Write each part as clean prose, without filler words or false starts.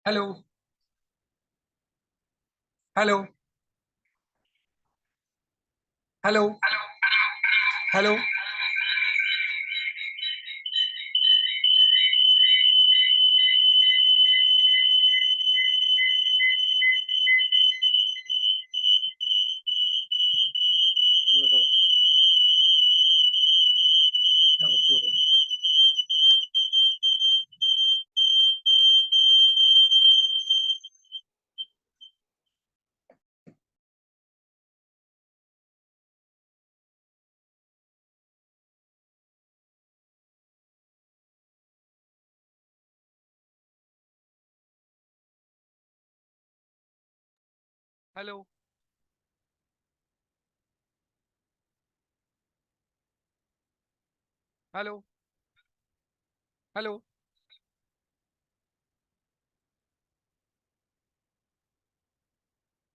Hello. Hello. Hello. Hello. क्या बकचोद है? Hello. Hello. Hello.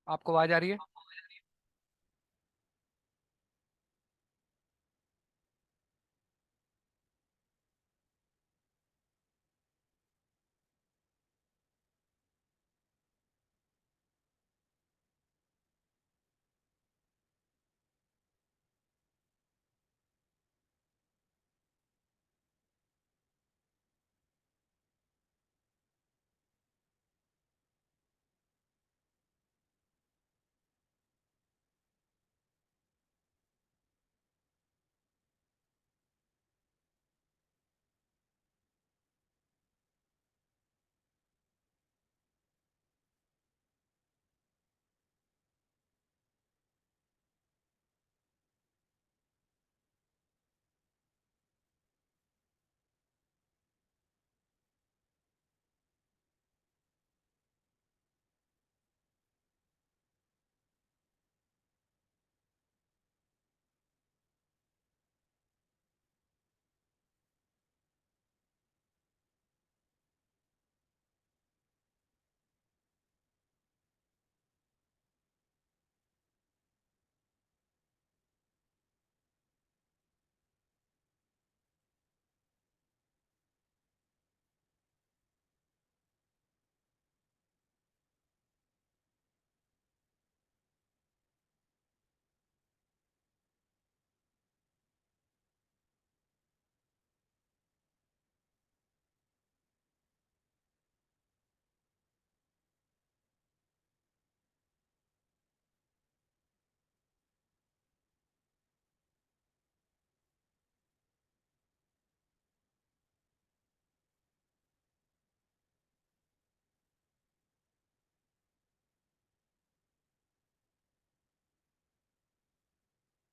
आपको आवाज आ रही है?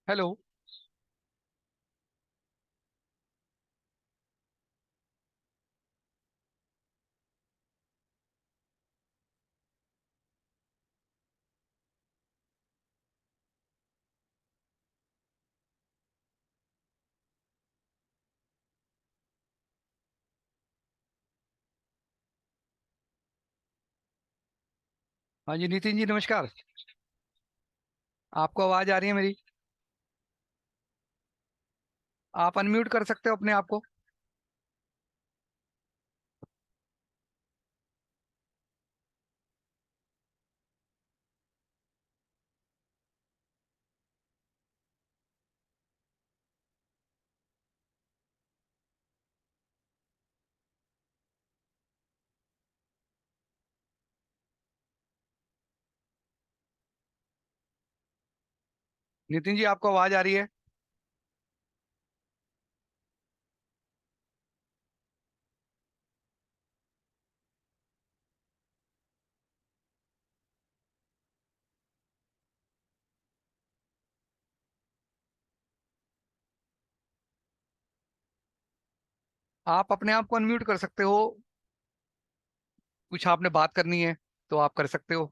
हेलो। हाँ जी, नितिन जी नमस्कार। आपको आवाज आ रही है मेरी? आप अनम्यूट कर सकते हो अपने आप को। नितिन जी आपको आवाज आ रही है? आप अपने आप को अनम्यूट कर सकते हो। कुछ आपने बात करनी है तो आप कर सकते हो।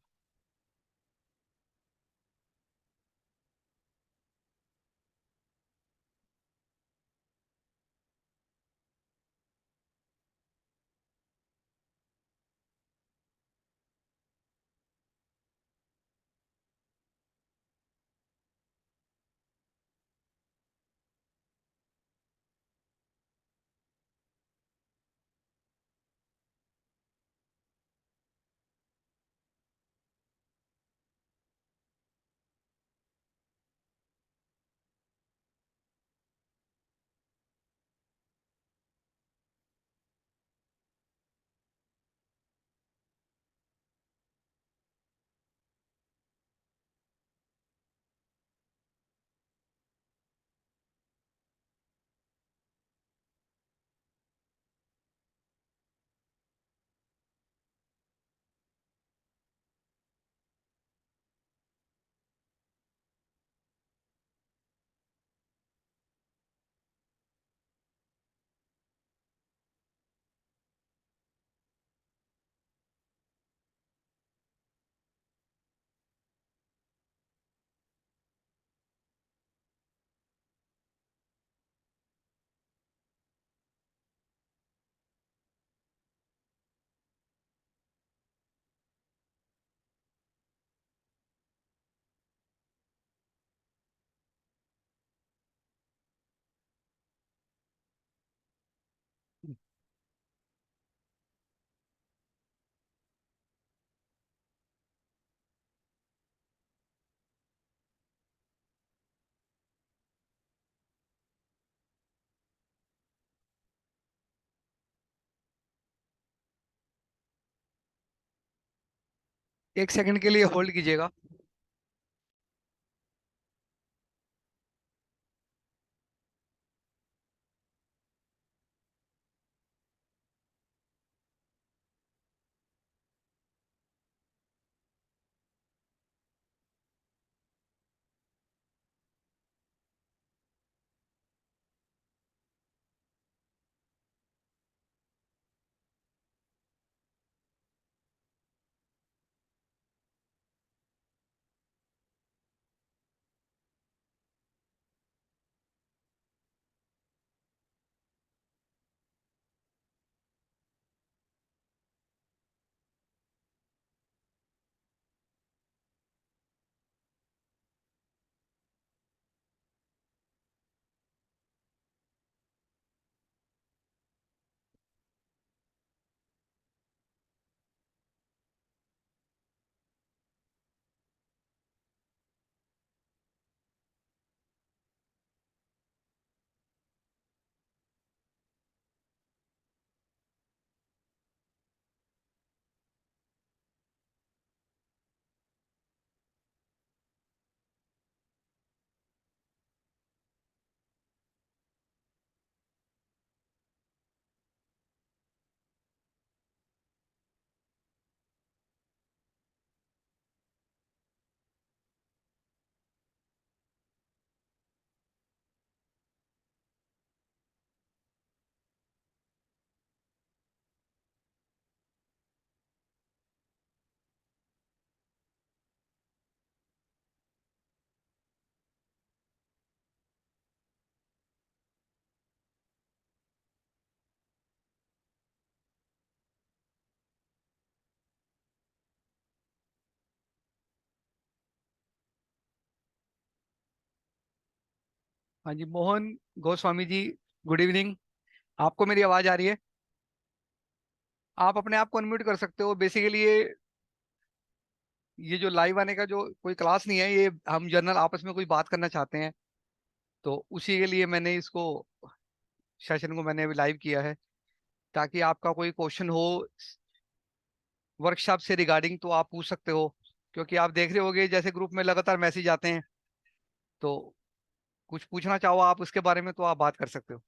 एक सेकंड के लिए होल्ड कीजिएगा। हाँ जी, मोहन गोस्वामी जी, गुड इवनिंग। आपको मेरी आवाज़ आ रही है? आप अपने आप को अनम्यूट कर सकते हो। बेसिकली ये जो लाइव आने का जो कोई क्लास नहीं है, ये हम जनरल आपस में कोई बात करना चाहते हैं। तो उसी के लिए मैंने इसको, सेशन को मैंने अभी लाइव किया है, ताकि आपका कोई क्वेश्चन हो वर्कशॉप से रिगार्डिंग तो आप पूछ सकते हो। क्योंकि आप देख रहे होगे जैसे ग्रुप में लगातार मैसेज आते हैं, तो कुछ पूछना चाहो आप उसके बारे में तो आप बात कर सकते हो।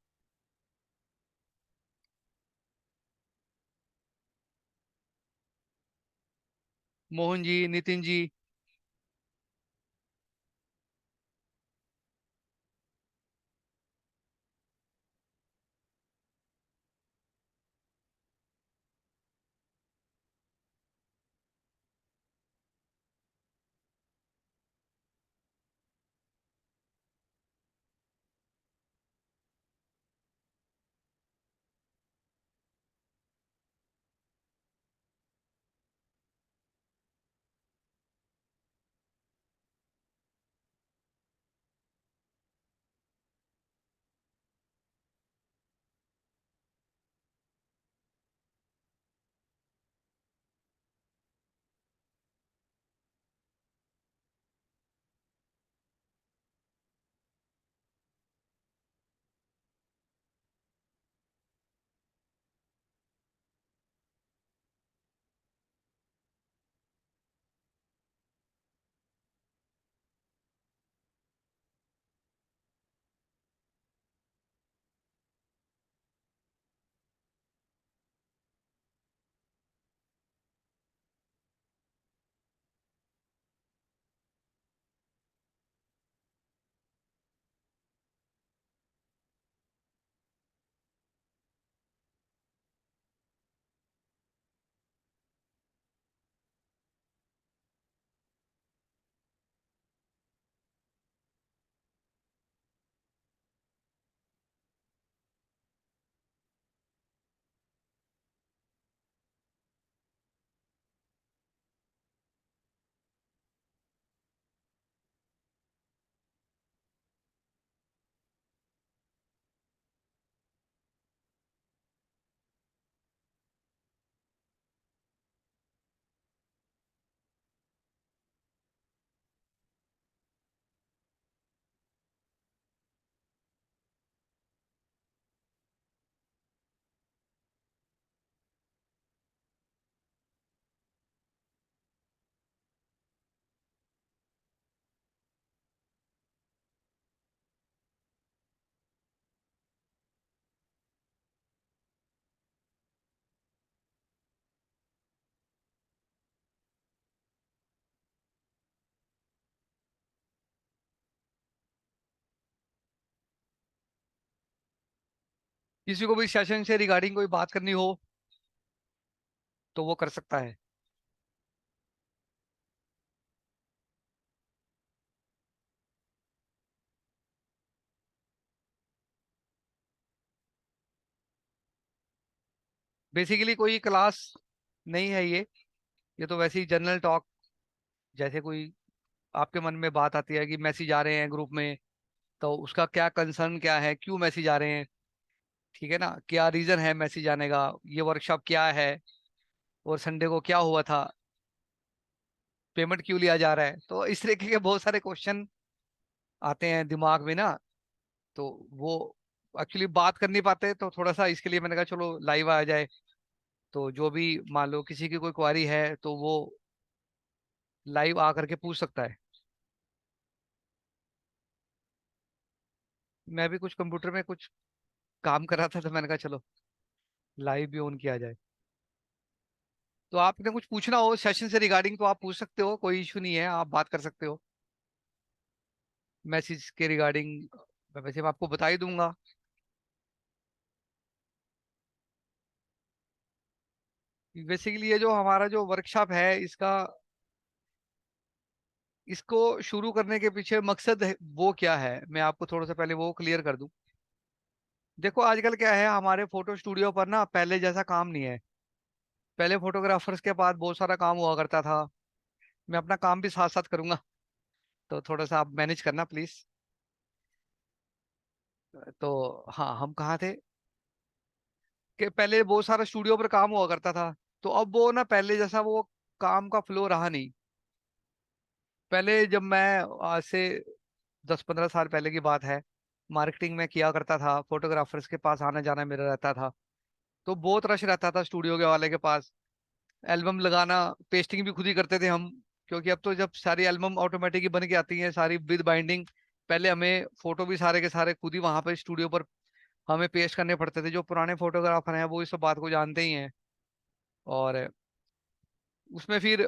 मोहन जी, नितिन जी। किसी को भी सेशन से रिगार्डिंग कोई बात करनी हो तो वो कर सकता है। बेसिकली कोई क्लास नहीं है ये तो वैसे ही जनरल टॉक। जैसे कोई आपके मन में बात आती है कि मैसेज आ रहे हैं ग्रुप में, तो उसका क्या कंसर्न, क्या है, क्यों मैसेज आ रहे हैं, ठीक है ना, क्या रीजन है मैसेज आने का, ये वर्कशॉप क्या है, और संडे को क्या हुआ था, पेमेंट क्यों लिया जा रहा है। तो इस तरीके के बहुत सारे क्वेश्चन आते हैं दिमाग में ना। तो वो एक्चुअली बात कर नहीं पाते, तो थोड़ा सा इसके लिए मैंने कहा चलो लाइव आ जाए। तो जो भी मान लो किसी की कोई क्वारी है तो वो लाइव आ करके पूछ सकता है। मैं भी कुछ कंप्यूटर में कुछ काम कर रहा था, तो मैंने कहा चलो लाइव भी ऑन किया जाए। तो आपने कुछ पूछना हो सेशन से रिगार्डिंग तो आप पूछ सकते हो, कोई इशू नहीं है, आप बात कर सकते हो मैसेज के रिगार्डिंग। वैसे मैं आपको बता ही दूंगा। बेसिकली ये जो हमारा जो वर्कशॉप है इसका, इसको शुरू करने के पीछे मकसद है वो क्या है, मैं आपको थोड़ा सा पहले वो क्लियर कर दूं। देखो आजकल क्या है, हमारे फोटो स्टूडियो पर ना पहले जैसा काम नहीं है। पहले फोटोग्राफर्स के पास बहुत सारा काम हुआ करता था। मैं अपना काम भी साथ साथ करूंगा, तो थोड़ा सा आप मैनेज करना प्लीज। तो हाँ, हम कहाँ थे कि पहले बहुत सारा स्टूडियो पर काम हुआ करता था। तो अब वो ना पहले जैसा वो काम का फ्लो रहा नहीं। पहले जब मैं आज से 10-15 साल पहले की बात है, मार्केटिंग में किया करता था, फोटोग्राफर्स के पास आना जाना मेरा रहता था। तो बहुत रश रहता था स्टूडियो के वाले के पास। एल्बम लगाना, पेस्टिंग भी खुद ही करते थे हम। क्योंकि अब तो जब सारी एल्बम ऑटोमेटिक ही बन के आती हैं सारी विद बाइंडिंग, पहले हमें फोटो भी सारे के सारे खुद ही वहां पर स्टूडियो पर हमें पेस्ट करने पड़ते थे। जो पुराने फोटोग्राफर हैं वो इस सब बात को जानते ही हैं। और उसमें फिर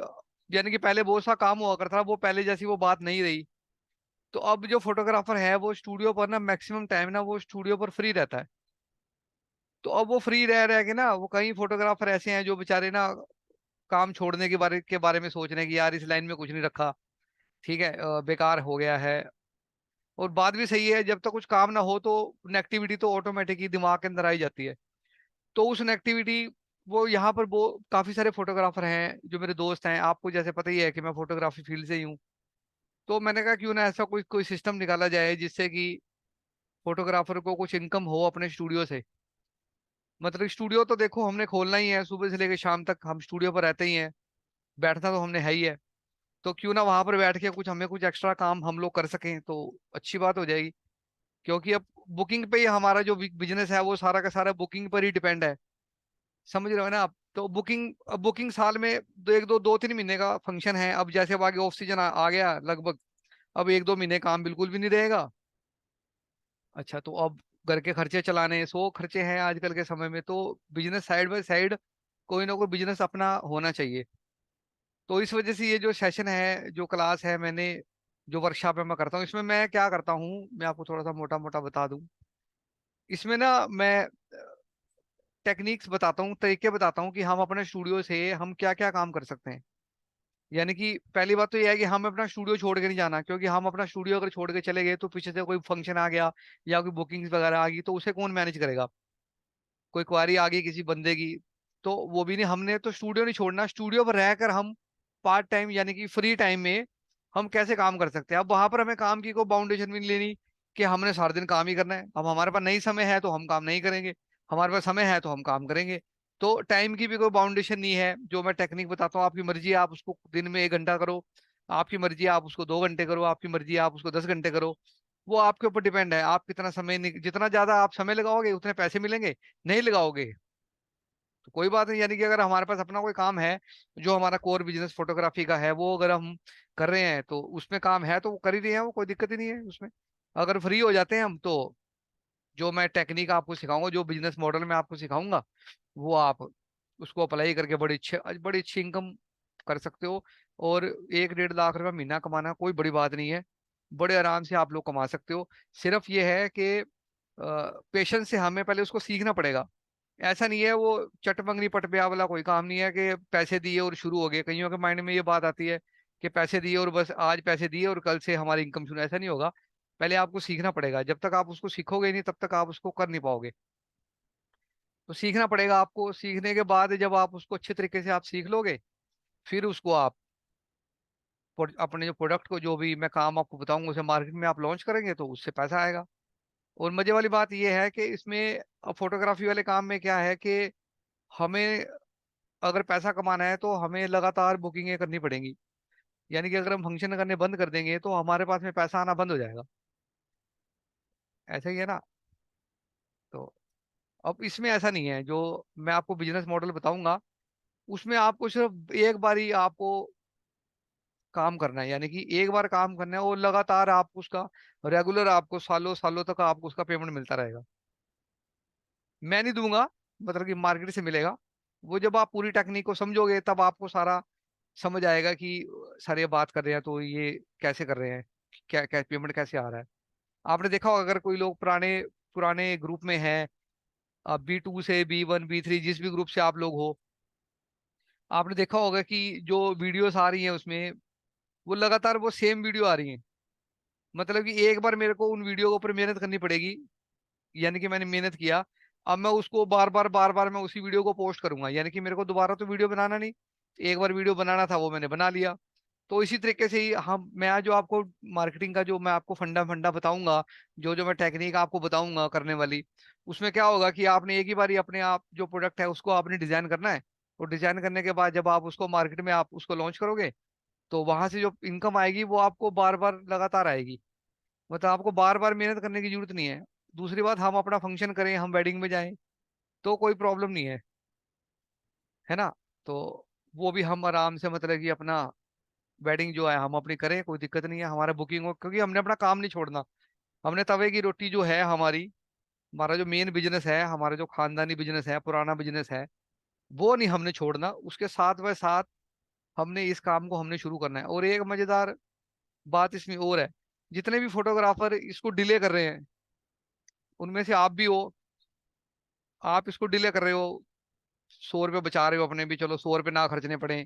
यानी कि पहले बहुत सा काम हुआ करता था, वो पहले जैसी वो बात नहीं रही। तो अब जो फोटोग्राफर है वो स्टूडियो पर ना मैक्सिमम टाइम ना वो स्टूडियो पर फ्री रहता है। तो अब वो फ्री रह रह के ना, वो कई फोटोग्राफर ऐसे हैं जो बेचारे ना काम छोड़ने के बारे में सोच रहे हैं कि यार इस लाइन में कुछ नहीं रखा, ठीक है, बेकार हो गया है। और बात भी सही है, जब तक कुछ काम ना हो तो नेगेटिविटी तो ऑटोमेटिक ही दिमाग के अंदर आई जाती है। तो उस नेगेटिविटी, वो यहाँ पर वो काफी सारे फोटोग्राफर हैं जो मेरे दोस्त हैं, आपको जैसे पता ही है कि मैं फोटोग्राफी फील्ड से ही हूँ। तो मैंने कहा क्यों ना ऐसा कोई कोई सिस्टम निकाला जाए जिससे कि फोटोग्राफर को कुछ इनकम हो अपने स्टूडियो से। मतलब स्टूडियो तो देखो हमने खोलना ही है, सुबह से लेकर शाम तक हम स्टूडियो पर रहते ही हैं, बैठना तो हमने है ही है। तो क्यों ना वहां पर बैठ के कुछ हमें कुछ एक्स्ट्रा काम हम लोग कर सकें तो अच्छी बात हो जाएगी। क्योंकि अब बुकिंग पे ही हमारा जो बिजनेस है वो सारा का सारा बुकिंग पर ही डिपेंड है। समझ रहे हो ना आप। तो बुकिंग, अब बुकिंग साल में दो तीन महीने का फंक्शन है। अब जैसे अब आगे ऑफ सीजन आ गया लगभग, अब 1-2 महीने काम बिल्कुल भी नहीं रहेगा। अच्छा, तो अब घर के खर्चे चलाने, 100 खर्चे हैं आजकल के समय में, तो बिजनेस साइड बाय साइड कोई ना कोई बिजनेस अपना होना चाहिए। तो इस वजह से ये जो सेशन है, जो क्लास है, मैंने जो वर्कशॉप है मैं करता हूँ, इसमें मैं क्या करता हूँ मैं आपको थोड़ा सा मोटा मोटा बता दूं। इसमें ना मैं टेक्निक्स बताता हूँ, तरीके बताता हूँ कि हम अपने स्टूडियो से हम क्या क्या काम कर सकते हैं। यानी कि पहली बात तो यह है कि हम अपना स्टूडियो छोड़ के नहीं जाना, क्योंकि हम अपना स्टूडियो अगर छोड़ के चले गए तो पीछे से कोई फंक्शन आ गया या कोई बुकिंग्स वगैरह आ गई तो उसे कौन मैनेज करेगा। कोई क्वारी आ गई किसी बंदे की, तो वो भी नहीं, हमने तो स्टूडियो नहीं छोड़ना। स्टूडियो पर रहकर हम पार्ट टाइम यानी कि फ्री टाइम में हम कैसे काम कर सकते हैं। अब वहां पर हमें काम की कोई बाउंडेशन भी नहीं लेनी कि हमने सारा दिन काम ही करना है। अब हमारे पास नहीं समय है तो हम काम नहीं करेंगे, हमारे पास समय है तो हम काम करेंगे। तो टाइम की भी कोई बाउंडेशन नहीं है। जो मैं टेक्निक बताता हूँ, आपकी मर्जी है आप उसको दिन में 1 घंटा करो, आपकी मर्जी है आप उसको 2 घंटे करो, आपकी मर्जी है आप उसको 10 घंटे करो। वो आपके ऊपर डिपेंड है, आप कितना समय जितना ज्यादा आप समय लगाओगे उतने पैसे मिलेंगे। नहीं लगाओगे तो कोई बात नहीं। यानी कि अगर हमारे पास अपना कोई काम है, जो हमारा कोर बिजनेस फोटोग्राफी का है, वो अगर हम कर रहे हैं तो उसमें काम है तो वो कर ही रहे हैं, वो कोई दिक्कत ही नहीं है उसमें। अगर फ्री हो जाते हैं हम तो जो मैं टेक्निक आपको सिखाऊंगा, जो बिजनेस मॉडल मैं आपको सिखाऊंगा, वो आप उसको अप्लाई करके बड़ी अच्छी इनकम कर सकते हो। और 1-1.5 लाख रुपया महीना कमाना कोई बड़ी बात नहीं है, बड़े आराम से आप लोग कमा सकते हो। सिर्फ ये है कि पेशेंस से हमें पहले उसको सीखना पड़ेगा। ऐसा नहीं है वो चट मंगनी पट ब्याह वाला कोई काम नहीं है कि पैसे दिए और शुरू हो गए। कईयों के माइंड में ये बात आती है कि पैसे दिए और बस आज पैसे दिए और कल से हमारी इनकम शुरू। ऐसा नहीं होगा। पहले आपको सीखना पड़ेगा। जब तक आप उसको सीखोगे नहीं तब तक आप उसको कर नहीं पाओगे। तो सीखना पड़ेगा आपको। सीखने के बाद जब आप उसको अच्छे तरीके से आप सीख लोगे, फिर उसको आप अपने जो प्रोडक्ट को, जो भी मैं काम आपको बताऊंगा, उसे मार्केट में आप लॉन्च करेंगे तो उससे पैसा आएगा। और मजे वाली बात यह है कि इसमें फोटोग्राफी वाले काम में क्या है कि हमें अगर पैसा कमाना है तो हमें लगातार बुकिंगें करनी पड़ेंगी। यानी कि अगर हम फंक्शन करने बंद कर देंगे तो हमारे पास में पैसा आना बंद हो जाएगा। ऐसा ही है ना। तो अब इसमें ऐसा नहीं है। जो मैं आपको बिजनेस मॉडल बताऊंगा उसमें आपको सिर्फ एक बार ही आपको काम करना है। यानी कि एक बार काम करना है और लगातार आप उसका रेगुलर आपको सालों सालों तक आपको उसका पेमेंट मिलता रहेगा। मैं नहीं दूंगा, मतलब कि मार्केट से मिलेगा। वो जब आप पूरी टेक्निक को समझोगे तब आपको सारा समझ आएगा कि सर ये बात कर रहे हैं तो ये कैसे कर रहे हैं, क्या क्या पेमेंट कैसे आ रहा है। आपने देखा होगा अगर कोई लोग पुराने पुराने ग्रुप में है, B2 से B1 B3 जिस भी ग्रुप से आप लोग हो, आपने देखा होगा कि जो वीडियोस आ रही हैं उसमें वो लगातार वो सेम वीडियो आ रही हैं। मतलब कि एक बार मेरे को उन वीडियो के ऊपर मेहनत करनी पड़ेगी। यानी कि मैंने मेहनत किया, अब मैं उसको बार बार मैं उसी वीडियो को पोस्ट करूंगा। यानी कि मेरे को दोबारा तो वीडियो बनाना नहीं। एक बार वीडियो बनाना था वो मैंने बना लिया। तो इसी तरीके से ही हम मैं आज जो आपको मार्केटिंग का जो मैं आपको फंडा फंडा बताऊंगा, जो जो मैं टेक्निक आपको बताऊंगा करने वाली, उसमें क्या होगा कि आपने एक ही बार ही अपने आप जो प्रोडक्ट है उसको आपने डिजाइन करना है। और डिजाइन करने के बाद जब आप उसको मार्केट में आप उसको लॉन्च करोगे तो वहां से जो इनकम आएगी वो आपको बार बार लगातार आएगी। मतलब आपको बार बार मेहनत करने की जरूरत नहीं है। दूसरी बात, हम अपना फंक्शन करें, हम वेडिंग में जाएं तो कोई प्रॉब्लम नहीं है, है ना। तो वो भी हम आराम से, मतलब कि अपना वेडिंग जो है हम अपनी करें, कोई दिक्कत नहीं है। हमारा बुकिंग हो, क्योंकि हमने अपना काम नहीं छोड़ना। हमने तवे की रोटी जो है हमारी, हमारा जो मेन बिजनेस है, हमारा जो खानदानी बिजनेस है, पुराना बिजनेस है, वो नहीं हमने छोड़ना। उसके साथ व साथ हमने इस काम को हमने शुरू करना है। और एक मजेदार बात इसमें और है, जितने भी फोटोग्राफर इसको डिले कर रहे हैं उनमें से आप भी हो। आप इसको डिले कर रहे हो, 100 रुपये बचा रहे हो अपने भी, चलो 100 रुपये ना खर्चने पड़े,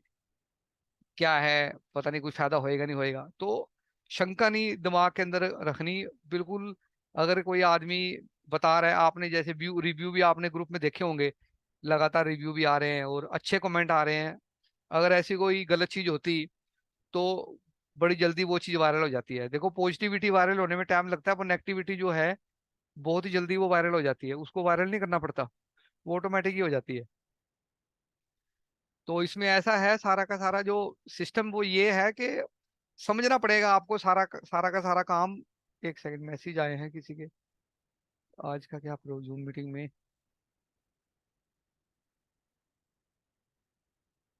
क्या है पता नहीं कुछ फायदा होएगा नहीं होएगा। तो शंका नहीं दिमाग के अंदर रखनी बिल्कुल। अगर कोई आदमी बता रहा है, आपने जैसे व्यू रिव्यू भी आपने ग्रुप में देखे होंगे, लगातार रिव्यू भी आ रहे हैं और अच्छे कमेंट आ रहे हैं। अगर ऐसी कोई गलत चीज होती तो बड़ी जल्दी वो चीज वायरल हो जाती है। देखो पॉजिटिविटी वायरल होने में टाइम लगता है, पर नेगेटिविटी जो है बहुत ही जल्दी वो वायरल हो जाती है। उसको वायरल नहीं करना पड़ता, वो ऑटोमेटिक ही हो जाती है। तो इसमें ऐसा है, सारा का सारा जो सिस्टम वो ये है कि समझना पड़ेगा आपको सारा का सारा काम। एक सेकंड, मैसेज आए हैं किसी के। आज का क्या प्रो जूम मीटिंग में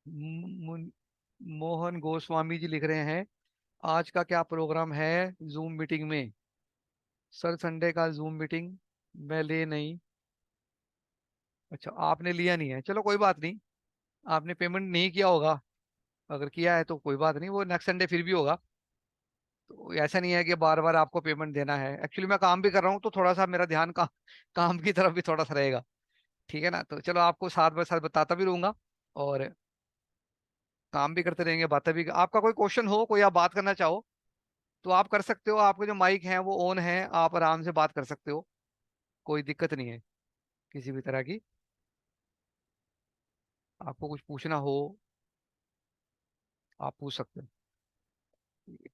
मुन- मोहन गोस्वामी जी लिख रहे हैं, आज का क्या प्रोग्राम है जूम मीटिंग में। सर संडे का जूम मीटिंग मैं ले नहीं। अच्छा, आपने लिया नहीं है, चलो कोई बात नहीं। आपने पेमेंट नहीं किया होगा। अगर किया है तो कोई बात नहीं, वो नेक्स्ट संडे फिर भी होगा। तो ऐसा नहीं है कि बार बार आपको पेमेंट देना है। एक्चुअली मैं काम भी कर रहा हूँ तो थोड़ा सा मेरा ध्यान काम की तरफ भी थोड़ा सा रहेगा। ठीक है ना। तो चलो आपको साथ बाय साथ बताता भी रहूंगा और काम भी करते रहेंगे, बातें भी। आपका कोई क्वेश्चन हो, कोई आप बात करना चाहो तो आप कर सकते हो। आपके जो माइक है वो ऑन है, आप आराम से बात कर सकते हो। कोई दिक्कत नहीं है किसी भी तरह की। आपको कुछ पूछना हो आप पूछ सकते हो।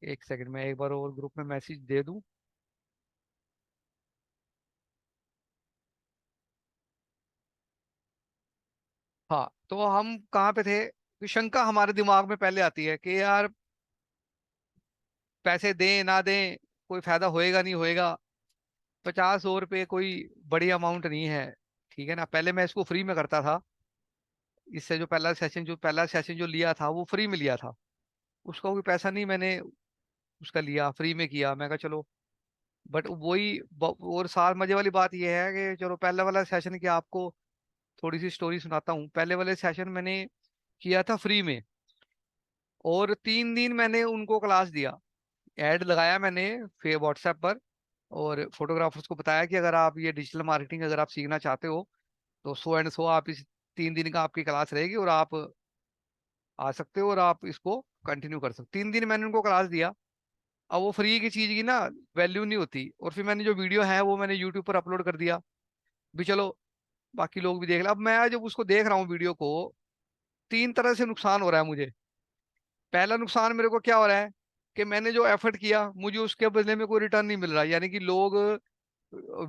एक सेकंड, मैं एक बार और ग्रुप में मैसेज दे दूं। हाँ, तो हम कहाँ पे थे कि शंका हमारे दिमाग में पहले आती है कि यार पैसे दें ना दें, कोई फायदा होएगा नहीं होएगा। 50 100 रुपये कोई बड़ी अमाउंट नहीं है। ठीक है ना। पहले मैं इसको फ्री में करता था। इससे जो पहला सेशन जो लिया था वो फ्री में लिया था। उसका कोई पैसा नहीं मैंने उसका लिया, फ्री में किया। मैं कहा चलो। बट वही और सार मजे वाली बात यह है कि चलो पहले वाला सेशन की आपको थोड़ी सी स्टोरी सुनाता हूँ। पहले वाले सेशन मैंने किया था फ्री में, और 3 दिन मैंने उनको क्लास दिया। ऐड लगाया मैंने फिर व्हाट्सएप पर, और फोटोग्राफर्स को बताया कि अगर आप ये डिजिटल मार्केटिंग अगर आप सीखना चाहते हो तो सो एंड सो आप इस 3 दिन का आपकी क्लास रहेगी और आप आ सकते हो और आप इसको कंटिन्यू कर सकते हो। 3 दिन मैंने उनको क्लास दिया। अब वो फ्री की चीज की ना वैल्यू नहीं होती, और फिर मैंने जो वीडियो है वो मैंने यूट्यूब पर अपलोड कर दिया भी, चलो बाकी लोग भी देख ले। अब मैं जब उसको देख रहा हूँ वीडियो को, 3 तरह से नुकसान हो रहा है मुझे। पहला नुकसान मेरे को क्या हो रहा है कि मैंने जो एफर्ट किया मुझे उसके बदले में कोई रिटर्न नहीं मिल रहा, यानी कि लोग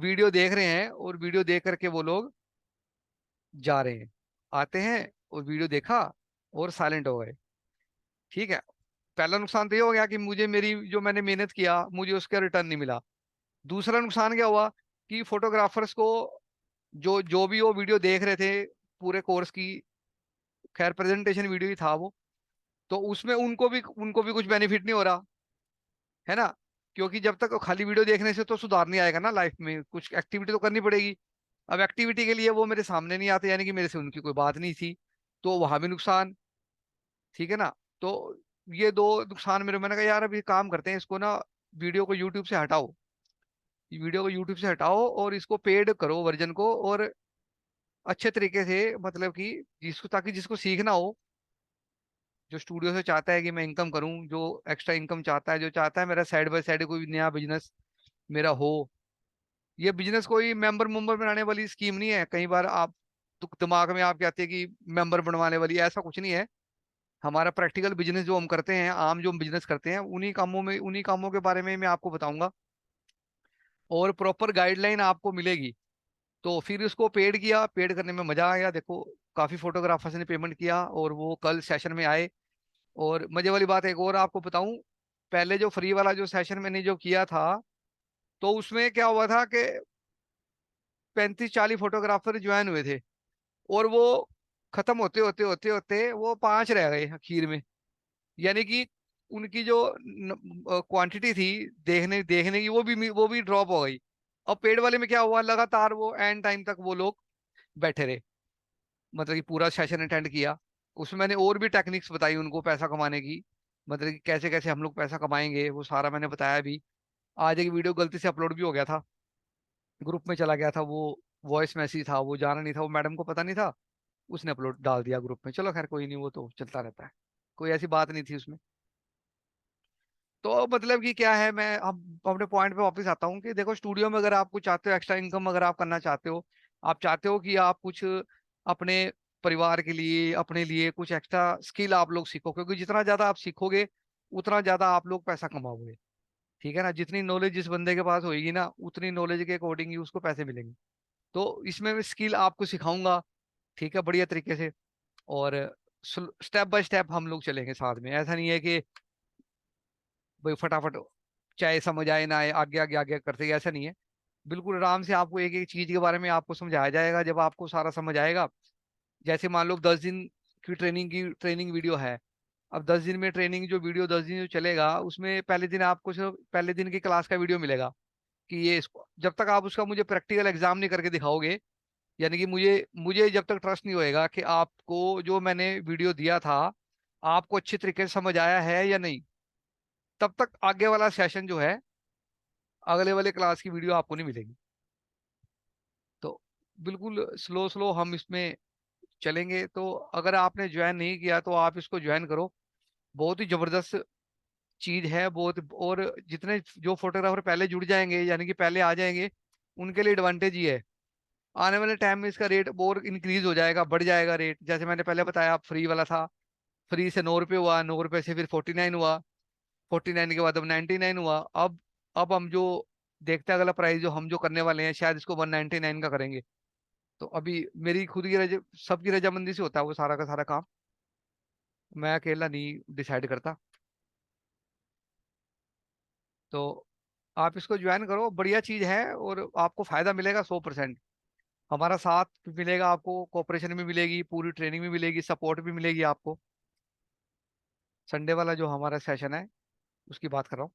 वीडियो देख रहे हैं और वीडियो देख करके वो लोग जा रहे हैं, आते हैं और वीडियो देखा और साइलेंट हो गए। ठीक है, पहला नुकसान तो ये हो गया कि मुझे मेरी जो मैंने मेहनत किया मुझे उसका रिटर्न नहीं मिला। दूसरा नुकसान क्या हुआ कि फोटोग्राफर्स को जो जो भी वो वीडियो देख रहे थे पूरे कोर्स की, खैर प्रेजेंटेशन वीडियो ही था वो, तो उसमें उनको भी कुछ बेनिफिट नहीं हो रहा है ना। क्योंकि जब तक खाली वीडियो देखने से तो सुधार नहीं आएगा ना, लाइफ में कुछ एक्टिविटी तो करनी पड़ेगी। अब एक्टिविटी के लिए वो मेरे सामने नहीं आते, यानी कि मेरे से उनकी कोई बात नहीं थी, तो वहां भी नुकसान। ठीक है ना। तो ये दो नुकसान मेरे, मैंने कहा यार अभी काम करते हैं इसको ना, वीडियो को यूट्यूब से हटाओ, वीडियो को यूट्यूब से हटाओ और इसको पेड करो वर्जन को, और अच्छे तरीके से मतलब कि जिसको, ताकि जिसको सीखना हो, जो स्टूडियो से चाहता है कि मैं इनकम करूं, जो एक्स्ट्रा इनकम चाहता है, जो चाहता है मेरा साइड बाय साइड कोई नया बिजनेस मेरा हो। ये बिजनेस कोई मेंबर मुंबर बनाने वाली स्कीम नहीं है। कई बार आप दिमाग में आपके आती है कि मेंबर बनवाने वाली, ऐसा कुछ नहीं है। हमारा प्रैक्टिकल बिजनेस जो हम करते हैं, आम जो हम बिजनेस करते हैं, उन्हीं कामों के बारे में मैं आपको बताऊंगा, और प्रॉपर गाइडलाइन आपको मिलेगी। तो फिर उसको पेड किया, पेड करने में मजा आया। देखो काफी फोटोग्राफर्स ने पेमेंट किया और वो कल सेशन में आए। और मजे वाली बात एक और आपको बताऊं, पहले जो फ्री वाला जो सेशन मैंने जो किया था, तो उसमें क्या हुआ था कि 35-40 फोटोग्राफर ज्वाइन हुए थे, और वो खत्म होते होते होते होते वो 5 रह गए आखिर में। यानी कि उनकी जो क्वांटिटी थी देखने देखने की, वो भी ड्रॉप हो गई। और पेड वाले में क्या हुआ, लगातार वो एंड टाइम तक वो लोग बैठे रहे, मतलब कि पूरा सेशन अटेंड किया। उसमें मैंने और भी टेक्निक्स बताई उनको पैसा कमाने की, मतलब कि कैसे कैसे हम लोग पैसा कमाएंगे, वो सारा मैंने बताया भी। आज एक वीडियो गलती से अपलोड भी हो गया था, ग्रुप में चला गया था वो, वॉइस मैसेज था, वो जाना नहीं था, वो मैडम को पता नहीं था, उसने अपलोड डाल दिया ग्रुप में। चलो खैर कोई नहीं, वो तो चलता रहता है, कोई ऐसी बात नहीं थी उसमें। तो मतलब कि क्या है, मैं अब अपने पॉइंट पे वापस आता हूँ कि देखो स्टूडियो में अगर आप कुछ चाहते हो, एक्स्ट्रा इनकम अगर आप करना चाहते हो, आप चाहते हो कि आप कुछ अपने परिवार के लिए, अपने लिए कुछ एक्स्ट्रा स्किल आप लोग सीखो, क्योंकि जितना ज्यादा आप सीखोगे उतना ज्यादा आप लोग पैसा कमाओगे। ठीक है ना, जितनी नॉलेज जिस बंदे के पास होगी ना, उतनी नॉलेज के अकॉर्डिंग ही उसको पैसे मिलेंगे। तो इसमें मैं स्किल आपको सिखाऊंगा, ठीक है, बढ़िया तरीके से। और स्टेप बाय स्टेप हम लोग चलेंगे साथ में। ऐसा नहीं है कि भाई फटाफट चाहे समझ आए ना आए, आगे आगे आगे करते गए, ऐसा नहीं है। बिल्कुल आराम से आपको एक एक चीज के बारे में आपको समझाया जाएगा। जब आपको सारा समझ आएगा, जैसे मान लो 10 दिन की ट्रेनिंग वीडियो है, अब 10 दिन में ट्रेनिंग जो वीडियो 10 दिन जो चलेगा, उसमें पहले दिन आपको सिर्फ पहले दिन की क्लास का वीडियो मिलेगा कि ये इसको, जब तक आप उसका मुझे प्रैक्टिकल एग्जाम नहीं करके दिखाओगे, यानी कि मुझे मुझे जब तक ट्रस्ट नहीं होएगा कि आपको जो मैंने वीडियो दिया था आपको अच्छी तरीके से समझ आया है या नहीं, तब तक आगे वाला सेशन जो है, अगले वाले क्लास की वीडियो आपको नहीं मिलेगी। तो बिल्कुल स्लो स्लो हम इसमें चलेंगे। तो अगर आपने ज्वाइन नहीं किया तो आप इसको ज्वाइन करो, बहुत ही जबरदस्त चीज है बहुत। और जितने जो फोटोग्राफर पहले जुड़ जाएंगे, यानी कि पहले आ जाएंगे, उनके लिए एडवांटेज ही है। आने वाले टाइम में इसका रेट और इंक्रीज हो जाएगा, बढ़ जाएगा रेट। जैसे मैंने पहले बताया, फ्री वाला था, फ्री से 9 रुपये हुआ, 9 रुपये से फिर 49 हुआ, 49 के बाद अब 99 हुआ। अब हम जो देखते हैं अगला प्राइस जो हम जो करने वाले हैं, शायद इसको 199 का करेंगे। तो अभी मेरी खुद की सबकी रजामंदी से होता है वो सारा का सारा काम, मैं अकेला नहीं डिसाइड करता। तो आप इसको ज्वाइन करो, बढ़िया चीज है, और आपको फायदा मिलेगा 100%। हमारा साथ भी मिलेगा आपको, कोऑपरेशन भी मिलेगी, पूरी ट्रेनिंग भी मिलेगी, सपोर्ट भी मिलेगी आपको। संडे वाला जो हमारा सेशन है उसकी बात कर रहा हूँ।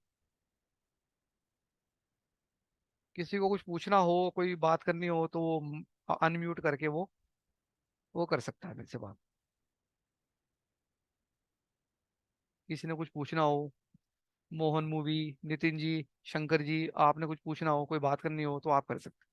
किसी को कुछ पूछना हो, कोई बात करनी हो, तो वो अनम्यूट करके वो कर सकता है मेरे से बात। किसी ने कुछ पूछना हो मोहन मूवी, नितिन जी, शंकर जी, आपने कुछ पूछना हो, कोई बात करनी हो तो आप कर सकते हैं।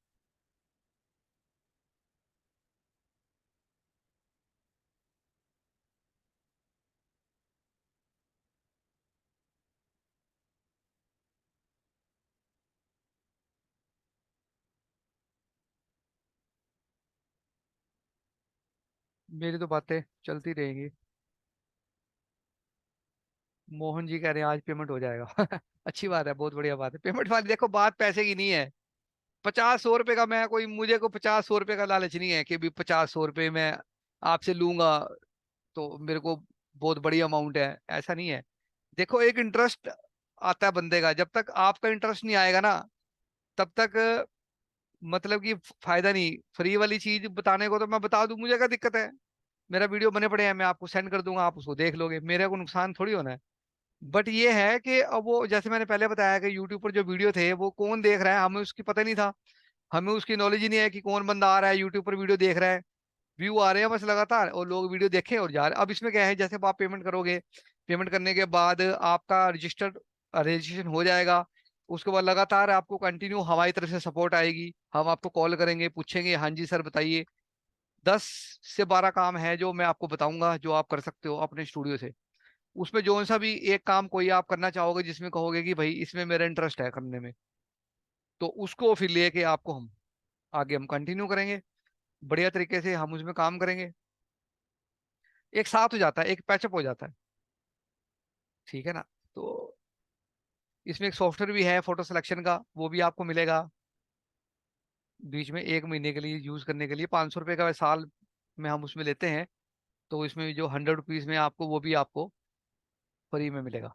मेरी तो बातें चलती रहेंगी। मोहन जी कह रहे हैं आज पेमेंट हो जाएगा। अच्छी बात है, बहुत बढ़िया बात है। पेमेंट वाली देखो, बात पैसे की नहीं है। 50-100 रुपए का मैं कोई, मुझे को 50-100 रुपए का लालच नहीं है कि भी 50-100 रुपए मैं आपसे लूंगा तो मेरे को बहुत बड़ी अमाउंट है, ऐसा नहीं है। देखो, एक इंटरेस्ट आता है बंदे का, जब तक आपका इंटरेस्ट नहीं आएगा ना, तब तक मतलब कि फायदा नहीं। फ्री वाली चीज बताने को तो मैं बता दूं, मुझे क्या दिक्कत है। मेरा वीडियो बने पड़े हैं, मैं आपको सेंड कर दूंगा, आप उसको देख लोगे, मेरे को नुकसान थोड़ी होना है। बट ये है कि अब वो जैसे मैंने पहले बताया कि यूट्यूब पर जो वीडियो थे वो कौन देख रहा है हमें उसकी पता नहीं था। हमें उसकी नॉलेज ही नहीं है कि कौन बंदा आ रहा है यूट्यूब पर वीडियो देख रहा है। व्यू आ रहे हैं बस लगातार, और लोग वीडियो देखें और जा रहे हैं। अब इसमें क्या है, जैसे अब आप पेमेंट करोगे, पेमेंट करने के बाद आपका रजिस्टर्ड रजिस्ट्रेशन हो जाएगा। उसके बाद लगातार आपको कंटिन्यू हमारी तरफ से सपोर्ट आएगी, हम आपको कॉल करेंगे, पूछेंगे हाँ जी सर बताइए। 10 से 12 काम है जो मैं आपको बताऊंगा, जो आप कर सकते हो अपने स्टूडियो से। उसमें जो सा भी एक काम कोई आप करना चाहोगे जिसमें कहोगे कि भाई इसमें मेरा इंटरेस्ट है करने में, तो उसको फिर लेके आपको हम आगे हम कंटिन्यू करेंगे। बढ़िया तरीके से हम उसमें काम करेंगे। एक साथ हो जाता है, एक पैचअप हो जाता है। ठीक है ना। तो इसमें एक सॉफ्टवेयर भी है फोटो सिलेक्शन का, वो भी आपको मिलेगा बीच में 1 महीने के लिए यूज करने के लिए। 500 रुपये का साल में हम उसमें लेते हैं। तो इसमें जो 100 रुपीज में आपको, वो भी आपको फ्री में मिलेगा।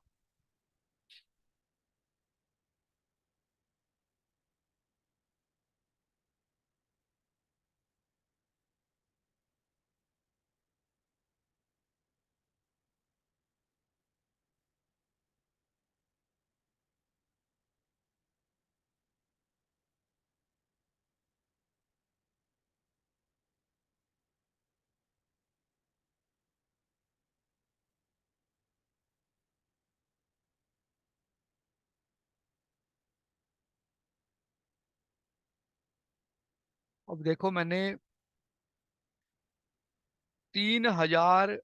अब देखो, मैंने 3,000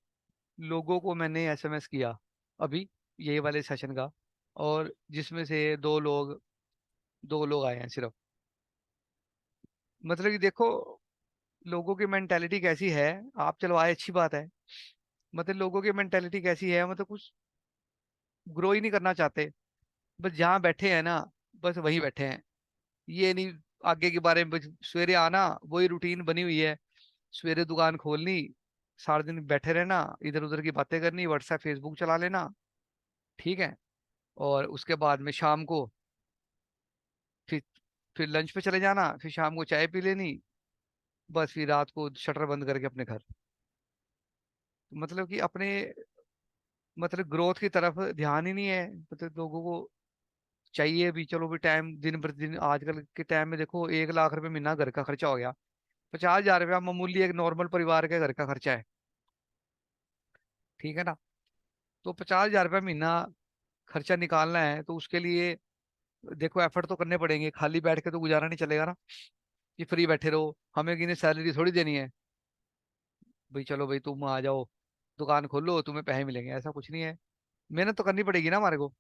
लोगों को मैंने एसएमएस किया अभी, यही वाले सेशन का। और जिसमें से दो लोग आए हैं सिर्फ। मतलब कि देखो, लोगों की मेंटेलिटी कैसी है। आप चलो आए, अच्छी बात है। मतलब लोगों की मेंटेलिटी कैसी है, मतलब कुछ ग्रो ही नहीं करना चाहते। बस जहाँ बैठे हैं ना, बस वहीं बैठे हैं। ये नहीं आगे के बारे में, बस सवेरे आना, वही रूटीन बनी हुई है। सवेरे दुकान खोलनी, सारा दिन बैठे रहना, इधर उधर की बातें करनी, व्हाट्सएप फेसबुक चला लेना। ठीक है। और उसके बाद में शाम को फिर फिर लंच पे चले जाना, फिर शाम को चाय पी लेनी। बस फिर रात को शटर बंद करके अपने घर। मतलब कि अपने, मतलब ग्रोथ की तरफ ध्यान ही नहीं है। मतलब लोगों को चाहिए भी, चलो भी टाइम दिन प्रतिदिन, आजकल के टाइम में देखो 1 लाख रुपए महीना घर का खर्चा हो गया। 50,000 रुपया मामूली एक नॉर्मल परिवार के घर का खर्चा है। ठीक है ना। तो 50,000 रुपया महीना खर्चा निकालना है तो उसके लिए देखो एफर्ट तो करने पड़ेंगे। खाली बैठ के तो गुजारा नहीं चलेगा ना, कि फ्री बैठे रहो। हमें किन्हें सैलरी थोड़ी देनी है भाई, चलो भाई तुम आ जाओ, दुकान खोलो, तुम्हें पैसे मिलेंगे, ऐसा कुछ नहीं है। मेहनत तो करनी पड़ेगी ना हमारे को।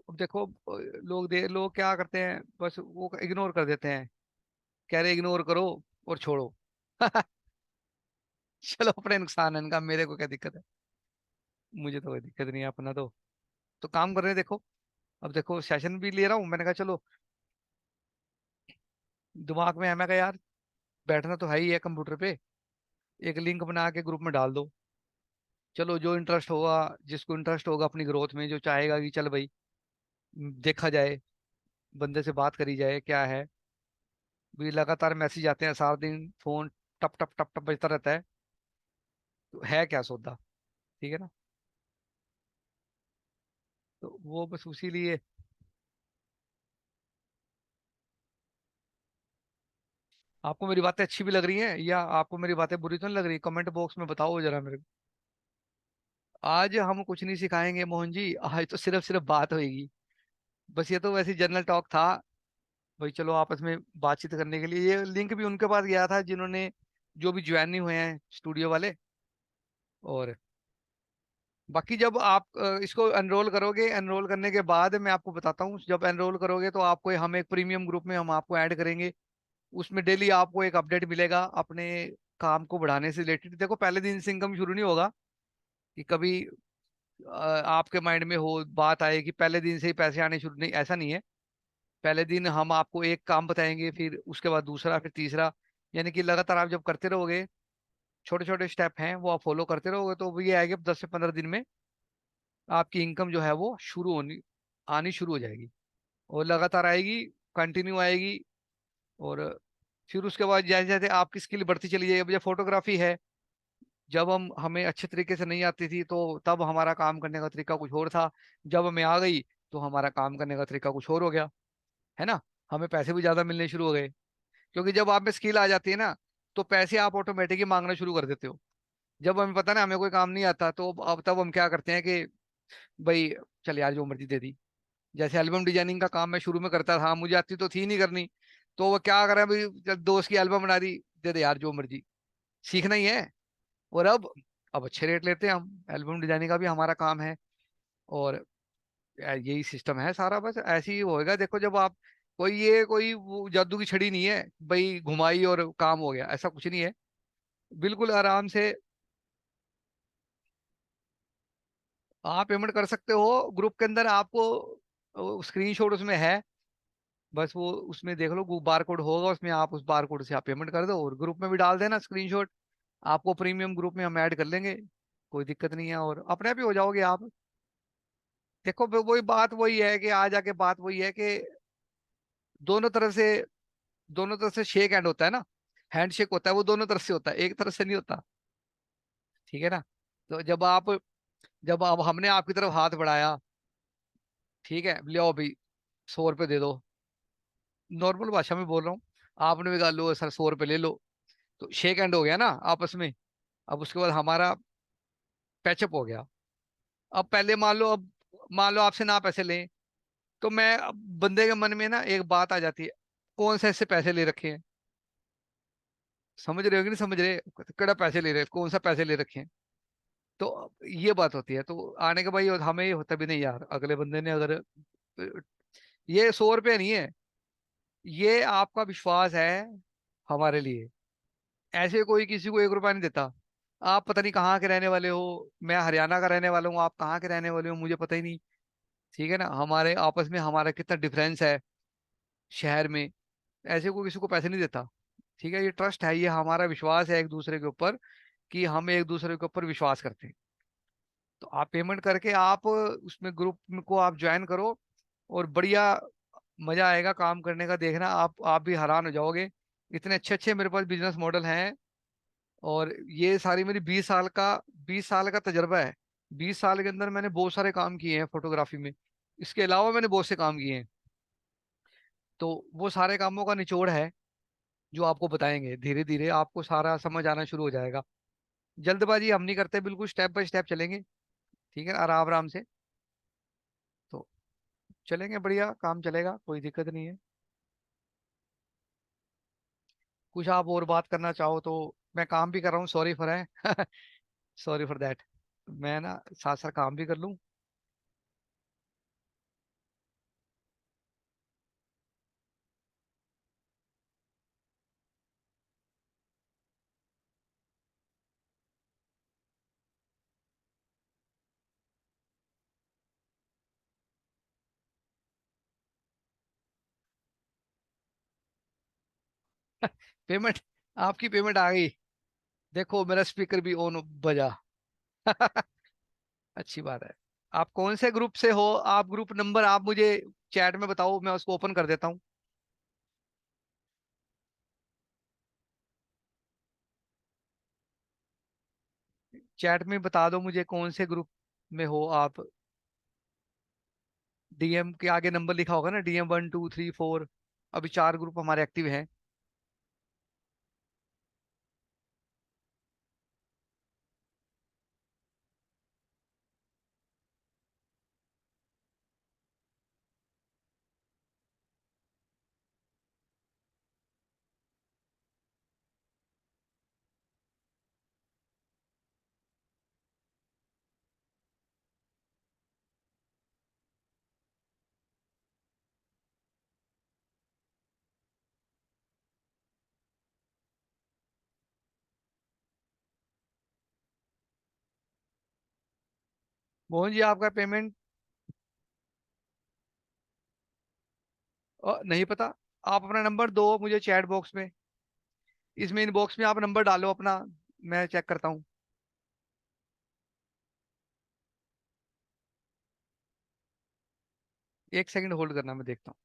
अब देखो, लोग क्या करते हैं, बस वो इग्नोर कर देते हैं। कह रहे इग्नोर करो और छोड़ो। चलो, अपने नुकसान है इनका, मेरे को क्या दिक्कत है। मुझे तो कोई दिक्कत नहीं है अपना तो काम कर रहे हैं देखो। अब देखो सेशन भी ले रहा हूँ, मैंने कहा चलो, दिमाग में है, मैं कहा यार बैठना तो है ही है कंप्यूटर पे, एक लिंक बना के ग्रुप में डाल दो। चलो जो इंटरेस्ट होगा, जिसको इंटरेस्ट होगा अपनी ग्रोथ में, जो चाहेगा कि चल भाई देखा जाए, बंदे से बात करी जाए क्या है। भी लगातार मैसेज आते हैं सारा दिन, फोन टप टप टप टप बजता रहता है। तो है क्या सौदा। ठीक है ना। तो वो बस उसी लिए। आपको मेरी बातें अच्छी भी लग रही हैं या आपको मेरी बातें बुरी तो नहीं लग रही, कमेंट बॉक्स में बताओ जरा मेरे को। आज हम कुछ नहीं सिखाएंगे मोहन जी, आज तो सिर्फ सिर्फ बात होगी। बस ये तो वैसे जनरल टॉक था भाई, चलो आपस में बातचीत करने के लिए। ये लिंक भी उनके पास गया था जिन्होंने, जो भी ज्वाइन नहीं हुए हैं स्टूडियो वाले। और बाकी जब आप इसको एनरोल करोगे, एनरोल करने के बाद मैं आपको बताता हूँ, जब एनरोल करोगे तो आपको हम एक प्रीमियम ग्रुप में हम आपको ऐड करेंगे। उसमें डेली आपको एक अपडेट मिलेगा अपने काम को बढ़ाने से रिलेटेड। देखो पहले दिन से इनकम शुरू नहीं होगा कि कभी आपके माइंड में हो बात आए कि पहले दिन से ही पैसे आने शुरू, नहीं, ऐसा नहीं है। पहले दिन हम आपको एक काम बताएंगे, फिर उसके बाद दूसरा, फिर तीसरा। यानी कि लगातार आप जब करते रहोगे, छोटे छोटे स्टेप हैं वो आप फॉलो करते रहोगे, तो वो ये आएगा 10 से 15 दिन में आपकी इनकम जो है वो शुरू होनी, आनी शुरू हो जाएगी। और लगातार आएगी, कंटिन्यू आएगी। और फिर उसके बाद जैसे जैसे आपकी स्किल बढ़ती चली जाएगी। अब ये फोटोग्राफी है, जब हम हमें अच्छे तरीके से नहीं आती थी तो तब हमारा काम करने का तरीका कुछ और था। जब हमें आ गई तो हमारा काम करने का तरीका कुछ और हो गया, है ना। हमें पैसे भी ज्यादा मिलने शुरू हो गए, क्योंकि जब आप में स्किल आ जाती है ना, तो पैसे आप ऑटोमेटिक ही मांगना शुरू कर देते हो। जब हमें पता ना हमें कोई काम नहीं आता, तो अब तब हम क्या करते हैं कि भाई चल यार जो मर्जी दे दी। जैसे एल्बम डिजाइनिंग का काम मैं शुरू में करता था, मुझे आती तो थी नहीं करनी। तो वो क्या करें, भाई जब दोस्त की एल्बम बना दी, दे दे यार जो मर्जी, सीखना ही है। और अब अच्छे रेट लेते हैं हम, एल्बम डिजाइनिंग का भी हमारा काम है। और यही सिस्टम है सारा, बस ऐसे ही होएगा। देखो जब आप, कोई ये कोई वो जादू की छड़ी नहीं है भाई घुमाई और काम हो गया, ऐसा कुछ नहीं है। बिल्कुल आराम से आप पेमेंट कर सकते हो। ग्रुप के अंदर आपको स्क्रीनशॉट उसमें है, बस वो उसमें देख लो, बार कोड होगा उसमें, आप उस बार कोड से आप पेमेंट कर दो और ग्रुप में भी डाल देना स्क्रीनशॉट। आपको प्रीमियम ग्रुप में हम ऐड कर लेंगे, कोई दिक्कत नहीं है, और अपने आप ही हो जाओगे आप। देखो वही बात वही है कि आ जाके बात वही है कि दोनों तरफ से, दोनों तरफ से शेक हैंड होता है ना। हैंड शेक होता है वो दोनों तरफ से होता है, एक तरफ से नहीं होता। ठीक है ना। तो जब हमने आपकी तरफ हाथ बढ़ाया, ठीक है, ले आओ भाई 100 रुपये दे दो, नॉर्मल भाषा में बोल रहा हूँ। आपने भी कहा लो सर 100 रुपये ले लो, तो शेक हैंड हो गया ना आपस में। अब उसके बाद हमारा पैचअप हो गया। अब पहले मान लो आपसे ना पैसे लें, तो मैं अब बंदे के मन में ना एक बात आ जाती है, कौन सा इससे पैसे ले रखे हैं। समझ रहे हो कि नहीं समझ रहे, केड़ा पैसे ले रहे हैं, कौन सा पैसे ले रखे हैं। तो ये बात होती है, तो आने के भाई हमें ये होता भी नहीं यार, अगले बंदे ने अगर, ये 100 रुपये नहीं है, ये आपका विश्वास है हमारे लिए। ऐसे कोई किसी को 1 रुपया नहीं देता। आप पता नहीं कहाँ के रहने वाले हो, मैं हरियाणा का रहने वाला हूँ, आप कहाँ के रहने वाले हो मुझे पता ही नहीं। ठीक है ना, हमारे आपस में हमारा कितना डिफरेंस है शहर में। ऐसे कोई किसी को पैसे नहीं देता। ठीक है, ये ट्रस्ट है, ये हमारा विश्वास है एक दूसरे के ऊपर, कि हम एक दूसरे के ऊपर विश्वास करते हैं। तो आप पेमेंट करके आप उसमें ग्रुप को आप ज्वाइन करो, और बढ़िया मजा आएगा काम करने का, देखना आप भी हैरान हो जाओगे। इतने अच्छे अच्छे मेरे पास बिजनेस मॉडल हैं। और ये सारी मेरी 20 साल का तजर्बा है। 20 साल के अंदर मैंने बहुत सारे काम किए हैं फोटोग्राफी में, इसके अलावा मैंने बहुत से काम किए हैं। तो वो सारे कामों का निचोड़ है जो आपको बताएंगे, धीरे धीरे आपको सारा समझ आना शुरू हो जाएगा। जल्दबाजी हम नहीं करते, बिल्कुल स्टेप बाय स्टेप चलेंगे। ठीक है, आराम आराम से। तो चलेंगे, बढ़िया काम चलेगा, कोई दिक्कत नहीं है। कुछ आप और बात करना चाहो तो, मैं काम भी कर रहा हूँ, सॉरी फॉर है। Sorry for that. मैं ना साथ साथ काम भी कर लूँ। पेमेंट, आपकी पेमेंट आ गई। देखो मेरा स्पीकर भी ऑन बजा। अच्छी बात है। आप कौन से ग्रुप से हो, आप ग्रुप नंबर आप मुझे चैट में बताओ, मैं उसको ओपन कर देता हूँ। चैट में बता दो मुझे कौन से ग्रुप में हो आप। डीएम के आगे नंबर लिखा होगा ना, DM 1 2 3 4। अभी 4 ग्रुप हमारे एक्टिव हैं। मोहन जी आपका पेमेंट नहीं पता। आप अपना नंबर दो मुझे चैट बॉक्स में, इसमें इनबॉक्स में आप नंबर डालो अपना, मैं चेक करता हूँ। 1 सेकंड होल्ड करना, मैं देखता हूँ।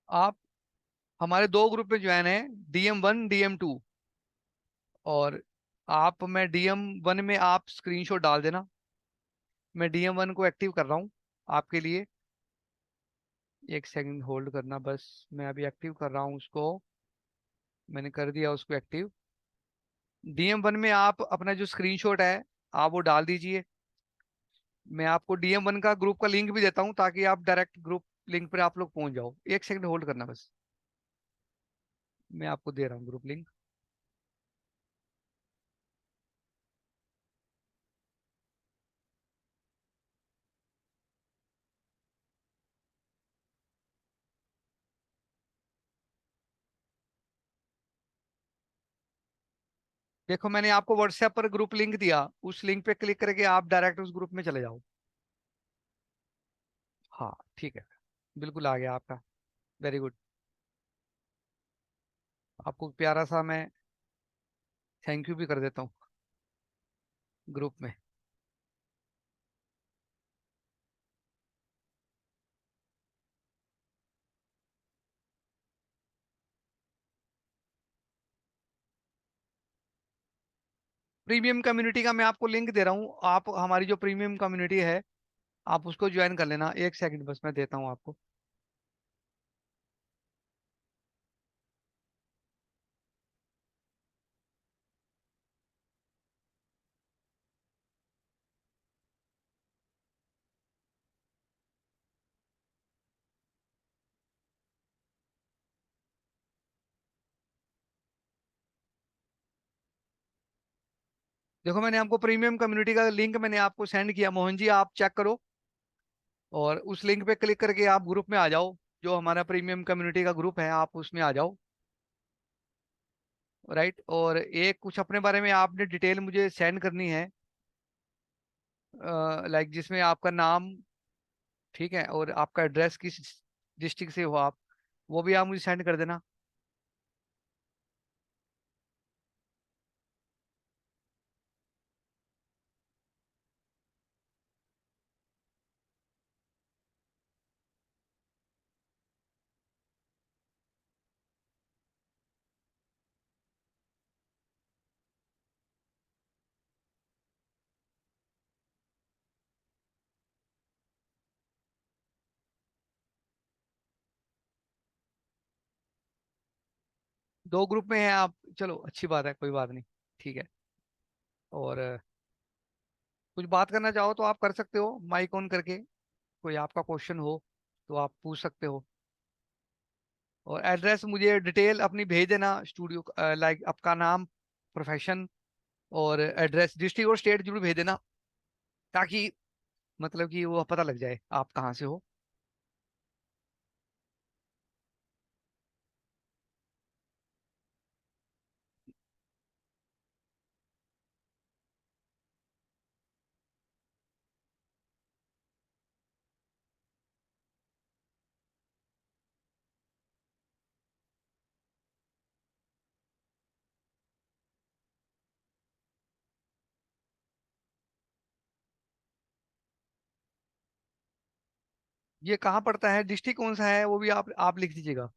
आप हमारे दो ग्रुप में ज्वाइन है, DM1 DM2। और आप, मैं DM1 में आप स्क्रीनशॉट डाल देना। मैं DM1 को एक्टिव कर रहा हूँ आपके लिए। 1 सेकंड होल्ड करना बस, मैं अभी एक्टिव कर रहा हूँ उसको। मैंने कर दिया उसको एक्टिव। DM1 में आप अपना जो स्क्रीनशॉट है आप वो डाल दीजिए। मैं आपको DM1 का ग्रुप का लिंक भी देता हूँ ताकि आप डायरेक्ट ग्रुप लिंक पर आप लोग पहुंच जाओ। 1 सेकंड होल्ड करना बस, मैं आपको दे रहा हूँ ग्रुप लिंक। देखो मैंने आपको व्हाट्सएप पर ग्रुप लिंक दिया, उस लिंक पे क्लिक करके आप डायरेक्ट उस ग्रुप में चले जाओ। हाँ ठीक है, बिल्कुल आ गया आपका। Very good. आपको प्यारा सा मैं थैंक यू भी कर देता हूँ ग्रुप में। प्रीमियम कम्युनिटी का मैं आपको लिंक दे रहा हूँ, आप हमारी जो प्रीमियम कम्युनिटी है आप उसको ज्वाइन कर लेना। 1 सेकंड बस, मैं देता हूँ आपको। देखो मैंने आपको प्रीमियम कम्युनिटी का लिंक मैंने आपको सेंड किया, मोहन जी आप चेक करो। और उस लिंक पे क्लिक करके आप ग्रुप में आ जाओ। जो हमारा प्रीमियम कम्युनिटी का ग्रुप है आप उसमें आ जाओ। राइट, और एक कुछ अपने बारे में आपने डिटेल मुझे सेंड करनी है, लाइक जिसमें आपका नाम, ठीक है, और आपका एड्रेस, किस डिस्ट्रिक्ट से हो आप, वो भी आप मुझे सेंड कर देना। 2 ग्रुप में हैं आप, चलो अच्छी बात है, कोई बात नहीं, ठीक है। और कुछ बात करना चाहो तो आप कर सकते हो माइक ऑन करके, कोई आपका क्वेश्चन हो तो आप पूछ सकते हो। और एड्रेस मुझे डिटेल अपनी भेज देना स्टूडियो, लाइक आपका नाम, प्रोफेशन, और एड्रेस, डिस्ट्रिक्ट और स्टेट जरूर भेज देना, ताकि मतलब कि वो पता लग जाए आप कहाँ से हो। ये कहाँ पड़ता है, डिस्ट्रिक्ट कौन सा है वो भी आप लिख दीजिएगा।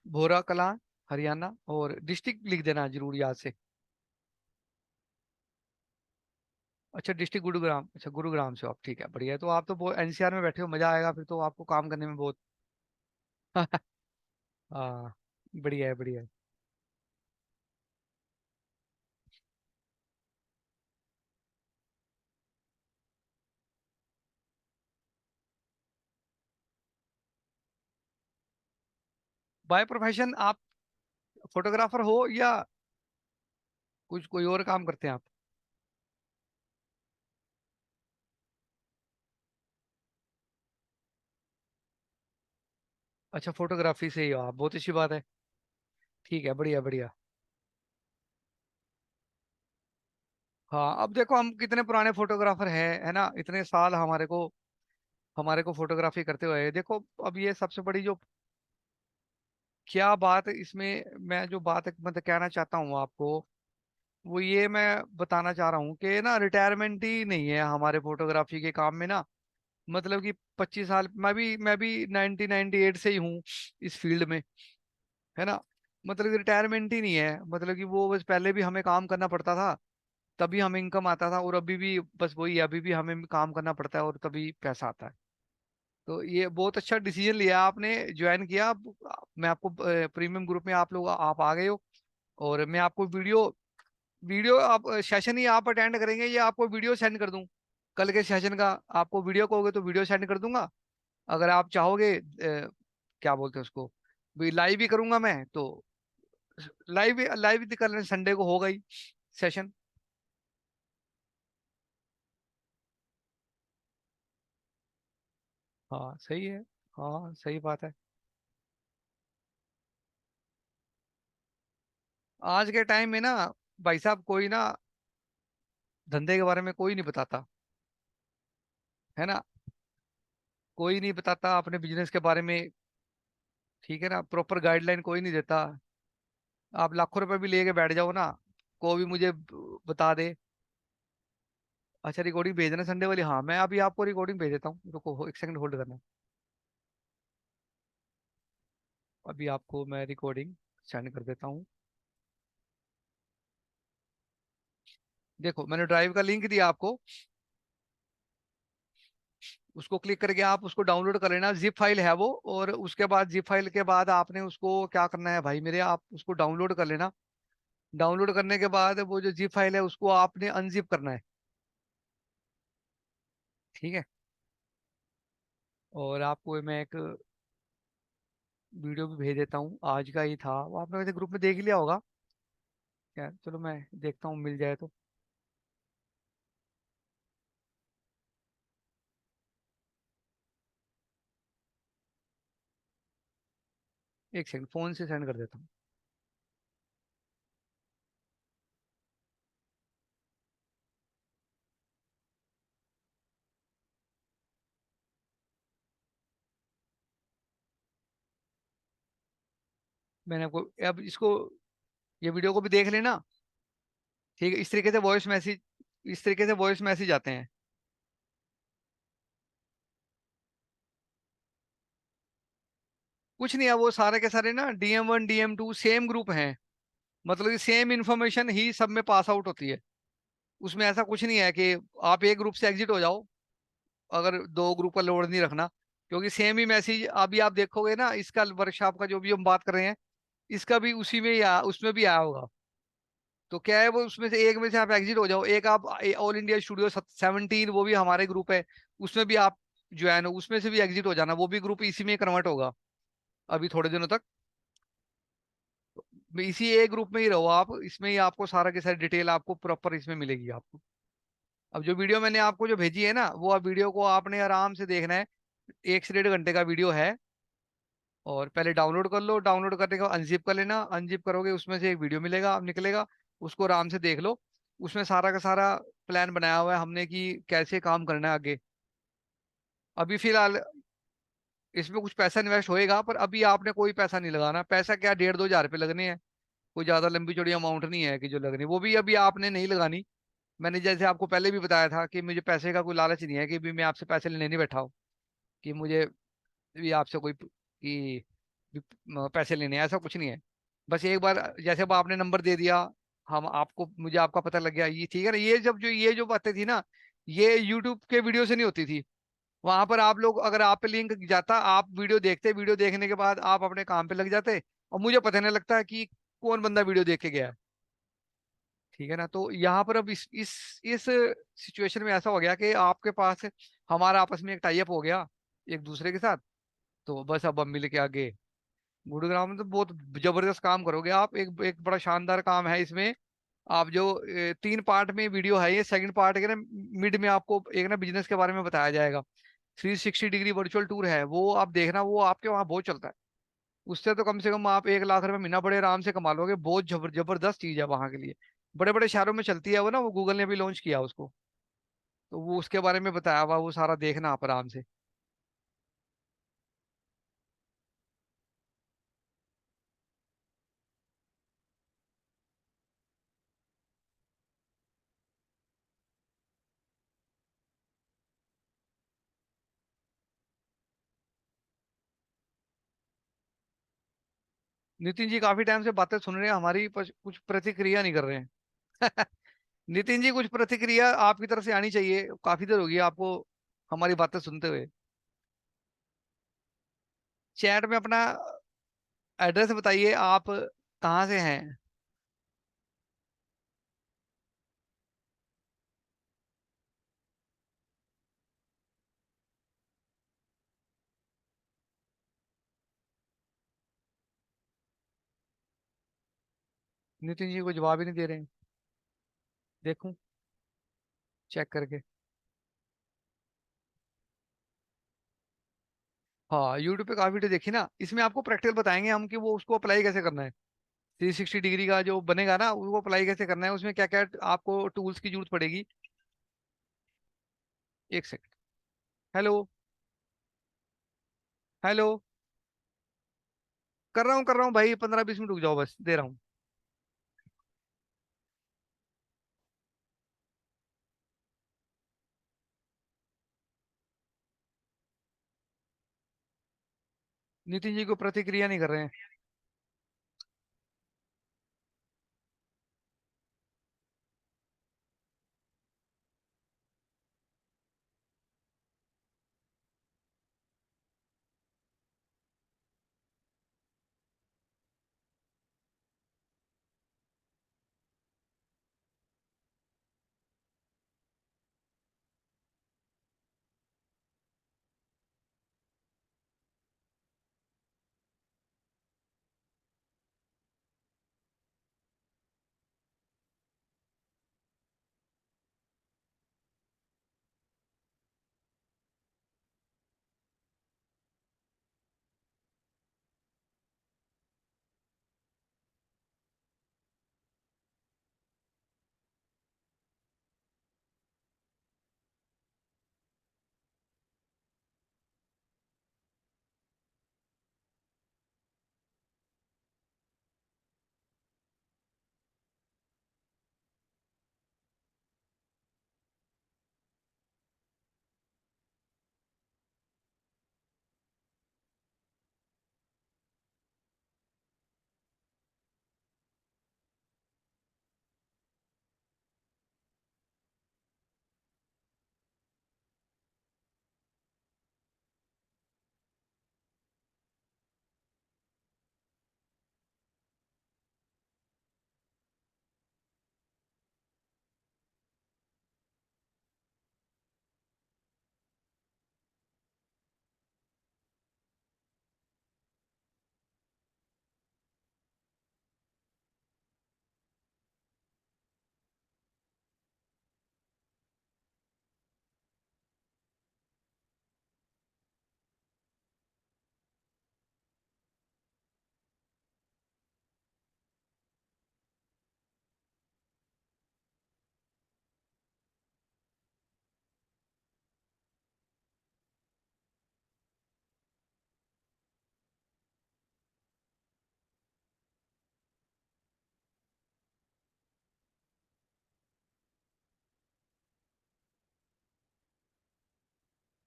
भोरा कलां, हरियाणा, और डिस्ट्रिक्ट लिख देना जरूर याद से। अच्छा डिस्ट्रिक्ट गुरुग्राम, अच्छा गुरुग्राम से हो आप, ठीक है, बढ़िया है। तो आप तो बहुत NCR में बैठे हो, मजा आएगा फिर तो आपको काम करने में बहुत। हाँ, बढ़िया है बढ़िया है। बाय प्रोफेशन आप फोटोग्राफर हो या कुछ कोई और काम करते हैं आप? अच्छा, फोटोग्राफी से ही हो आप, बहुत अच्छी बात है। ठीक है, बढ़िया बढ़िया। हाँ, अब देखो हम कितने पुराने फोटोग्राफर हैं, है ना, इतने साल हमारे को फोटोग्राफी करते हुए देखो। अब ये सबसे बड़ी जो क्या बात है इसमें, मैं जो बात मतलब कहना चाहता हूँ आपको, वो ये मैं बताना चाह रहा हूँ कि ना रिटायरमेंट ही नहीं है हमारे फोटोग्राफी के काम में ना। मतलब कि 25 साल, मैं भी 1998 से ही हूँ इस फील्ड में, है ना। मतलब कि रिटायरमेंट ही नहीं है, मतलब कि वो बस पहले भी हमें काम करना पड़ता था, तभी हमें इनकम आता था, और अभी भी बस वही है, अभी भी हमें काम करना पड़ता है और तभी पैसा आता है। तो ये बहुत अच्छा डिसीजन लिया आपने, ज्वाइन किया। मैं आपको प्रीमियम ग्रुप में आप आ गए हो, और मैं आपको वीडियो वीडियो आप सेशन ही आप अटेंड करेंगे या आपको वीडियो सेंड कर दूं? कल के सेशन का आपको वीडियो कहोगे तो वीडियो सेंड कर दूंगा। अगर आप चाहोगे क्या बोलते हैं उसको, भी लाइव भी करूंगा मैं तो लाइव लाइव भी कर लें, संडे को होगा ही सेशन। हाँ सही है। हाँ सही बात है। आज के टाइम में ना भाई साहब, कोई ना धंधे के बारे में कोई नहीं बताता, है ना। कोई नहीं बताता अपने बिजनेस के बारे में, ठीक है ना, प्रॉपर गाइडलाइन कोई नहीं देता। आप लाखों रुपए भी लेके बैठ जाओ ना, को भी मुझे बता दे। अच्छा, रिकॉर्डिंग भेज देना संडे वाली, हाँ मैं अभी आपको रिकॉर्डिंग भेज देता हूँ, रुको एक सेकंड होल्ड करना। अभी आपको मैं रिकॉर्डिंग सेंड कर देता हूँ। देखो मैंने ड्राइव का लिंक दिया आपको, उसको क्लिक करके आप उसको डाउनलोड कर लेना, जिप फाइल है वो। और उसके बाद जिप फाइल के बाद आपने उसको क्या करना है भाई मेरे, आप उसको डाउनलोड कर लेना। डाउनलोड करने के बाद वो जो जिप फाइल है उसको आपने अनजिप करना है, ठीक है। और आपको मैं एक वीडियो भी भेज देता हूँ, आज का ही था वो, आपने वैसे ग्रुप में देख लिया होगा क्या, चलो मैं देखता हूँ मिल जाए तो। एक सेकंड, फोन से सेंड कर देता हूँ। मैंने आपको, अब इसको, ये वीडियो को भी देख लेना, ठीक है। इस तरीके से वॉइस मैसेज आते हैं। कुछ नहीं है, वो सारे के सारे ना DM1 DM2 सेम ग्रुप हैं, मतलब कि सेम इन्फॉर्मेशन ही सब में पास आउट होती है। उसमें ऐसा कुछ नहीं है कि आप एक ग्रुप से एग्जिट हो जाओ, अगर दो ग्रुप का लोड नहीं रखना, क्योंकि सेम ही मैसेज अभी आप देखोगे ना, इसका वर्कशॉप का जो भी हम बात कर रहे हैं, इसका भी उसी में ही उसमें भी आया होगा। तो क्या है, वो उसमें से एक में से आप एग्जिट हो जाओ, एक आप ऑल इंडिया स्टूडियो 17 वो भी हमारे ग्रुप है, उसमें भी आप ज्वाइन हो, उसमें से भी एग्जिट हो जाना, वो भी ग्रुप इसी में कन्वर्ट होगा अभी थोड़े दिनों तक। इसी एक ग्रुप में ही रहो आप, इसमें ही आपको सारा की सारी डिटेल आपको प्रॉपर इसमें मिलेगी आपको। अब जो वीडियो मैंने आपको जो भेजी है ना, वो अब वीडियो को आपने आराम से देखना है, 1 से 1.5 घंटे का वीडियो है। और पहले डाउनलोड कर लो, डाउनलोड करने का अनजिप कर लेना, अनजिप करोगे उसमें से एक वीडियो मिलेगा निकलेगा, उसको आराम से देख लो। उसमें सारा का सारा प्लान बनाया हुआ है हमने कि कैसे काम करना है आगे। अभी फिलहाल इसमें कुछ पैसा इन्वेस्ट होएगा, पर अभी आपने कोई पैसा नहीं लगाना, पैसा क्या 1.5-2 हज़ार रुपये लगने हैं, कोई ज्यादा लंबी चौड़ी अमाउंट नहीं है कि जो लगनी, वो भी अभी आपने नहीं लगानी। मैंने जैसे आपको पहले भी बताया था कि मुझे पैसे का कोई लालच नहीं है, कि भी मैं आपसे पैसे लेने नहीं बैठा हूँ, कि मुझे भी आपसे कोई कि पैसे लेने हैं, ऐसा कुछ नहीं है। बस एक बार जैसे अब आपने नंबर दे दिया, हम आपको, मुझे आपका पता लग गया, ये ठीक है ना। ये जो बातें थी ना, ये यूट्यूब के वीडियो से नहीं होती थी। वहां पर आप लोग, अगर आप पे लिंक जाता, आप वीडियो देखते, वीडियो देखने के बाद आप अपने काम पे लग जाते, और मुझे पता नहीं लगता कि कौन बंदा वीडियो देख के गया है, ठीक है ना। तो यहाँ पर अब इस सिचुएशन में ऐसा हो गया कि आपके पास, हमारा आपस में एक टाई अप हो गया एक दूसरे के साथ। तो बस अब हम मिल के आगे गुड़गांव में तो बहुत जबरदस्त काम करोगे आप, एक एक बड़ा शानदार काम है इसमें। आप जो 3 पार्ट में वीडियो है, ये सेकंड पार्ट के ना मिड में आपको एक ना बिजनेस के बारे में बताया जाएगा। 360 डिग्री वर्चुअल टूर है वो, आप देखना, वो आपके वहाँ बहुत चलता है। उससे तो कम से कम आप 1 लाख रुपए महीना बड़े आराम से कमा लोगे। बहुत जबरदस्त चीज है वहां के लिए। बड़े बड़े शहरों में चलती है वो ना, वो गूगल ने भी लॉन्च किया उसको। तो वो उसके बारे में बताया हुआ, वो सारा देखना आप आराम से। नितिन जी काफी टाइम से बातें सुन रहे हैं हमारी, पर कुछ प्रतिक्रिया नहीं कर रहे हैं। नितिन जी, कुछ प्रतिक्रिया आपकी तरफ से आनी चाहिए, काफी देर होगी आपको हमारी बातें सुनते हुए। चैट में अपना एड्रेस बताइए, आप कहाँ से हैं। नितिन जी को जवाब ही नहीं दे रहे हैं। देखूं, चेक करके। हाँ, यूट्यूब पे काफी वीडियो देखी ना, इसमें आपको प्रैक्टिकल बताएंगे हम कि वो उसको अप्लाई कैसे करना है। 360 डिग्री का जो बनेगा ना, उसको अप्लाई कैसे करना है, उसमें क्या क्या आपको टूल्स की जरूरत पड़ेगी। एक सेकंड। हेलो। हेलो। कर रहा हूँ भाई, 15-20 मिनट रुक जाओ, बस दे रहा हूँ। नितिन जी को प्रतिक्रिया नहीं कर रहे हैं।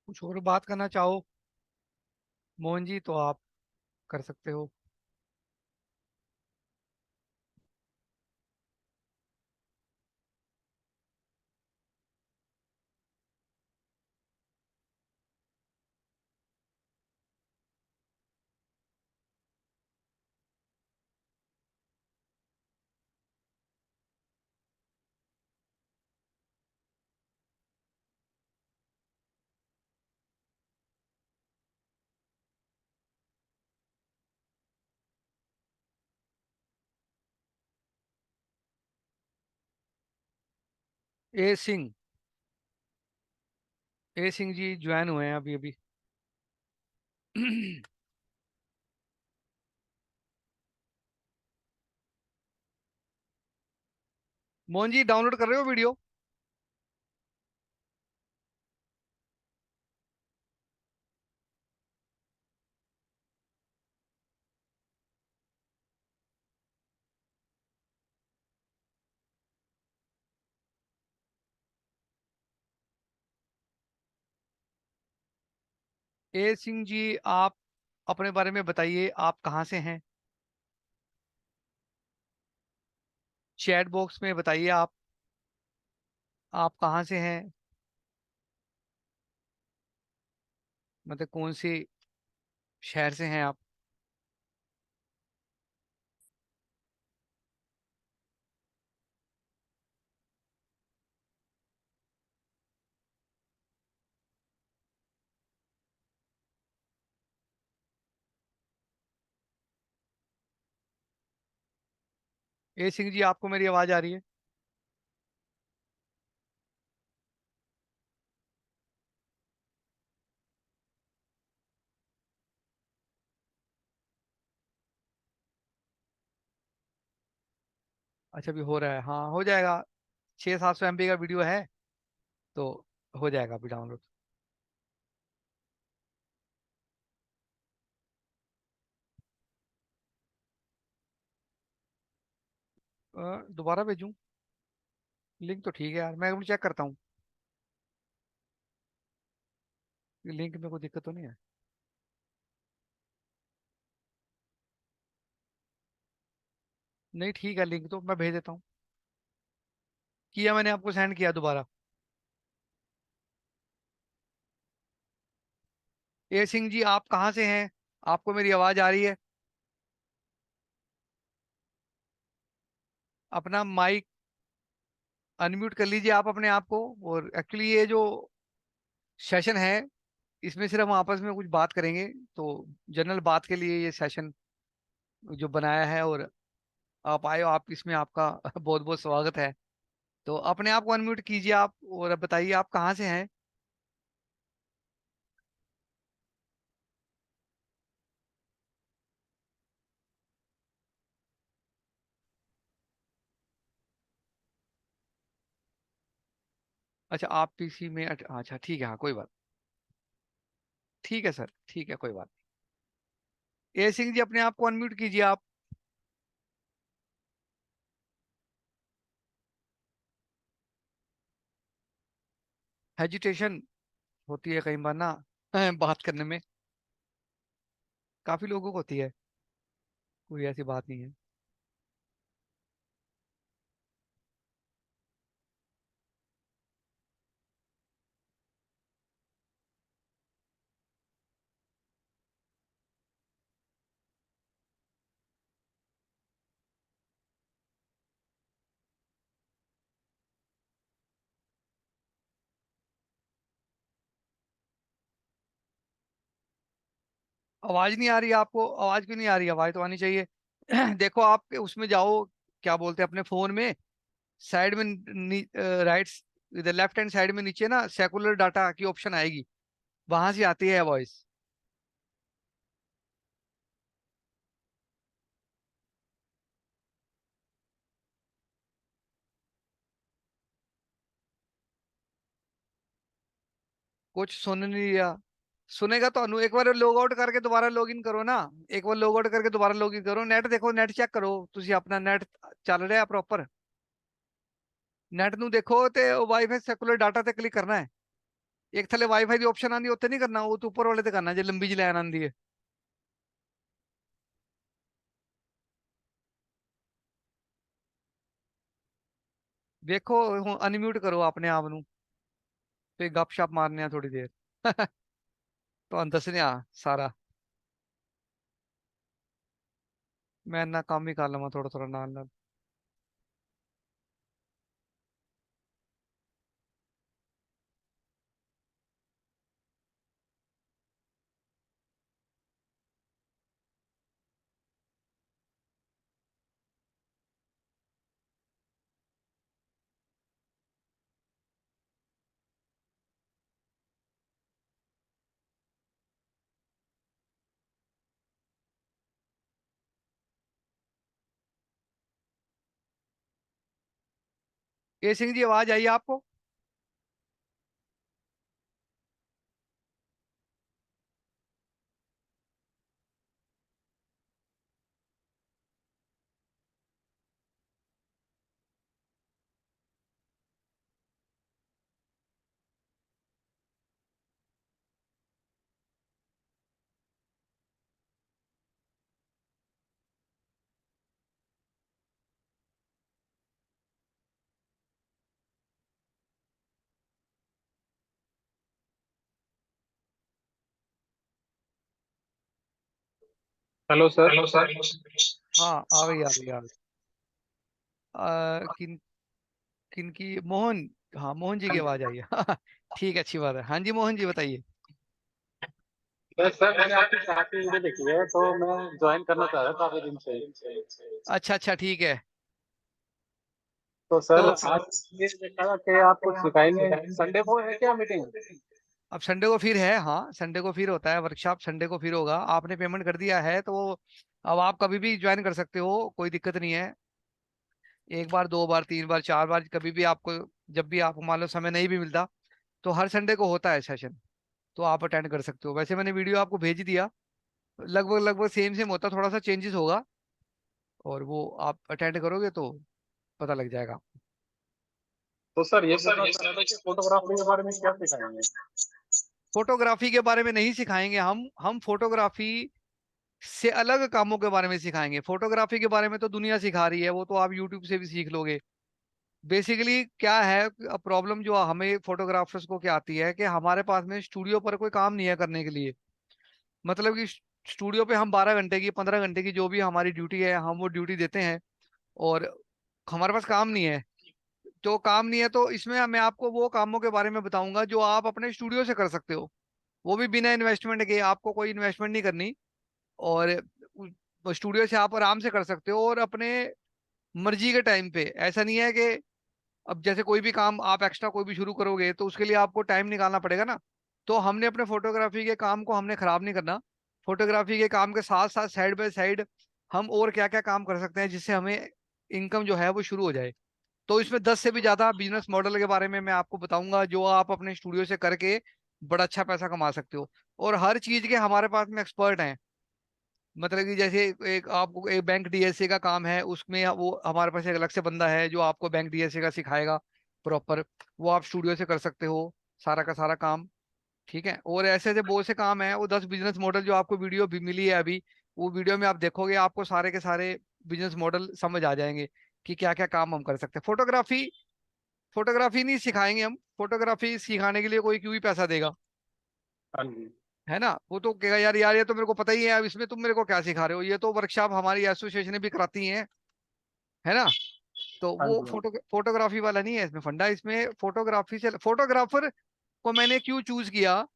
कुछ और बात करना चाहो मोहन जी, तो आप कर सकते हो। ए सिंह। ए सिंह जी ज्वाइन हुए हैं अभी अभी। मोहन जी, डाउनलोड कर रहे हो वीडियो? ए सिंह जी, आप अपने बारे में बताइए, आप कहाँ से हैं? चैट बॉक्स में बताइए आप कहाँ से हैं, मतलब कौन से शहर से हैं आप? ए सिंह जी, आपको मेरी आवाज़ आ रही है? अच्छा, अभी हो रहा है, हाँ हो जाएगा। 600-700 MB का वीडियो है, तो हो जाएगा अभी डाउनलोड। दोबारा भेजूँ? लिंक तो ठीक है यार, मैं चेक करता हूँ। लिंक में कोई दिक्कत तो नहीं है? नहीं ठीक है, लिंक तो मैं भेज देता हूँ। किया, मैंने आपको सेंड किया दोबारा। ए सिंह जी, आप कहाँ से हैं? आपको मेरी आवाज़ आ रही है? अपना माइक अनम्यूट कर लीजिए आप अपने आप को। और एक्चुअली ये जो सेशन है, इसमें सिर्फ हम आपस में कुछ बात करेंगे, तो जनरल बात के लिए ये सेशन जो बनाया है। और आप आए हो, आप इसमें आपका बहुत बहुत स्वागत है। तो अपने आप को अनम्यूट कीजिए आप, और अब बताइए आप कहाँ से हैं? अच्छा, आप पीसी में अच्छा ठीक है, हाँ कोई बात। ठीक है सर, ठीक है, कोई बात। ए सिंह जी, अपने आप को अनम्यूट कीजिए आप। हेजिटेशन होती है कई बार ना बात करने में, काफी लोगों को होती है, कोई ऐसी बात नहीं है। आवाज नहीं आ रही आपको? आवाज क्यों नहीं आ रही? आवाज तो आनी चाहिए। देखो, आप उसमें जाओ, क्या बोलते हैं, अपने फोन में साइड में राइट, इधर लेफ्ट हैंड साइड में नीचे ना सेकुलर डाटा की ऑप्शन आएगी, वहां से आती है वॉइस। कुछ सुन नहीं लिया? सुनेगा तो अनु, एक बार लॉग आउट करके दोबारा लॉग इन करो ना। एक बार लॉग आउट करके दोबारा लॉग इन करो, नेट देखो, नेट चेक करो, तुसी अपना नेट ਚੱਲ ਰਿਹਾ प्रॉपर? नेट ਨੂੰ देखो ਤੇ ਵਾਈਫਾਈ ਸੈਕੂਲਰ ਡਾਟਾ ਤੇ ਕਲਿੱਕ ਕਰਨਾ ਹੈ। ਇੱਕ ਥੱਲੇ ਵਾਈਫਾਈ ਦੀ ਆਪਸ਼ਨ ਆਂਦੀ, ਉੱਥੇ ਨਹੀਂ ਕਰਨਾ, ਉਹ ਤੋਂ ਉੱਪਰ ਵਾਲੇ ਤੇ ਕਰਨਾ ਜੇ ਲੰਬੀ ਜਿਹੀ ਲਾਈਨ ਆਂਦੀ ਹੈ। ਵੇਖੋ, ਹੁਣ ਅਨਮਿਊਟ ਕਰੋ ਆਪਣੇ ਆਪ ਨੂੰ, ਤੇ ਗੱਪਸ਼ਪ ਮਾਰਨੇ ਆ ਥੋੜੀ ਦੇਰ। ਤੁਹਾਨੂੰ ਦੱਸਣੇ ਆ ਸਾਰਾ। ਮੈਂ ਇੰਨਾ ਕੰਮ ਹੀ ਕਰ ਲਵਾਂ ਥੋੜਾ ਥੋੜਾ ਨਾਲ ਨਾਲ। ए सिंह जी, आवाज आई आपको? Hello sir. Hello sir. हाँ, आ गई आ गई आ गई। किन किन की? मोहन। हाँ, मोहन जी की आवाज आई है। ठीक है, अच्छी बात है। हाँ जी, मोहन जी बताइए। बस सर, मैंने आपकी काफी वीडियो देखी है, तो मैं ज्वाइन करना चाह रहा था काफी दिन से। अच्छा अच्छा, ठीक है। तो तो सर आज ये देखा कि आप कुछ सिखाएंगे। संडे को है क्या मीटिंग? अब संडे को फिर है, हाँ संडे को फिर होता है वर्कशॉप, संडे को फिर होगा। आपने पेमेंट कर दिया है तो अब आप कभी भी ज्वाइन कर सकते हो, कोई दिक्कत नहीं है। एक बार, दो बार, तीन बार, चार बार, कभी भी आपको, जब भी आपको मान लो समय नहीं भी मिलता, तो हर संडे को होता है सेशन। तो आप अटेंड कर सकते हो। वैसे मैंने वीडियो आपको भेज दिया, लगभग लगभग सेम सेम होता, थोड़ा सा चेंजेस होगा। और वो आप अटेंड करोगे तो पता लग जाएगा। तो सर ये पूछना चाह रहा था कि फोटोग्राफी के बारे में क्या सिखाएंगे? फोटोग्राफी के बारे में नहीं सिखाएंगे हम फोटोग्राफी से अलग कामों के बारे में सिखाएंगे। फोटोग्राफी के बारे में तो दुनिया सिखा रही है, वो तो आप यूट्यूब से भी सीख लोगे। बेसिकली क्या है, प्रॉब्लम जो हमें फोटोग्राफर्स को क्या आती है कि हमारे पास में स्टूडियो पर कोई काम नहीं है करने के लिए। मतलब कि स्टूडियो पे हम 12 घंटे की, 15 घंटे की जो भी हमारी ड्यूटी है, हम वो ड्यूटी देते हैं। और हमारे पास काम नहीं है। तो काम नहीं है तो इसमें मैं आपको वो कामों के बारे में बताऊंगा जो आप अपने स्टूडियो से कर सकते हो। वो भी बिना इन्वेस्टमेंट के, आपको कोई इन्वेस्टमेंट नहीं करनी। और स्टूडियो से आप आराम से कर सकते हो, और अपने मर्जी के टाइम पे। ऐसा नहीं है कि अब जैसे कोई भी काम आप एक्स्ट्रा कोई भी शुरू करोगे तो उसके लिए आपको टाइम निकालना पड़ेगा ना। तो हमने अपने फोटोग्राफी के काम को हमने खराब नहीं करना। फोटोग्राफी के काम के साथ साथ साइड बाय साइड हम और क्या क्या काम कर सकते हैं जिससे हमें इनकम जो है वो शुरू हो जाए। तो इसमें 10 से भी ज्यादा बिजनेस मॉडल के बारे में मैं आपको बताऊंगा जो आप अपने स्टूडियो से करके बड़ा अच्छा पैसा कमा सकते हो। और हर चीज के हमारे पास में एक्सपर्ट हैं। मतलब कि जैसे एक आपको एक बैंक डीएसए का काम है, उसमें वो हमारे पास एक अलग से बंदा है जो आपको बैंक डीएसए का सिखाएगा प्रॉपर। वो आप स्टूडियो से कर सकते हो, सारा का सारा काम। ठीक है। और ऐसे ऐसे बहुत से काम है, वो 10 बिजनेस मॉडल जो आपको वीडियो भी मिली है अभी, वो वीडियो में आप देखोगे आपको सारे के सारे बिजनेस मॉडल समझ आ जाएंगे कि क्या क्या काम हम कर सकते हैं। फोटोग्राफी फोटोग्राफी नहीं सिखाएंगे हम। फोटोग्राफी सिखाने के लिए कोई क्यों ही पैसा देगा? हाँ जी। है ना? वो तो कहेगा यार यार ये तो मेरे को पता ही है, अब इसमें तुम मेरे को क्या सिखा रहे हो? ये तो वर्कशॉप हमारी एसोसिएशन भी कराती हैं, है ना? तो हाँ वो जी। हाँ जी। फोटोग्राफी वाला नहीं है इसमें फंडा। इसमें फोटोग्राफी से फोटोग्राफर को मैंने क्यों चूज किया,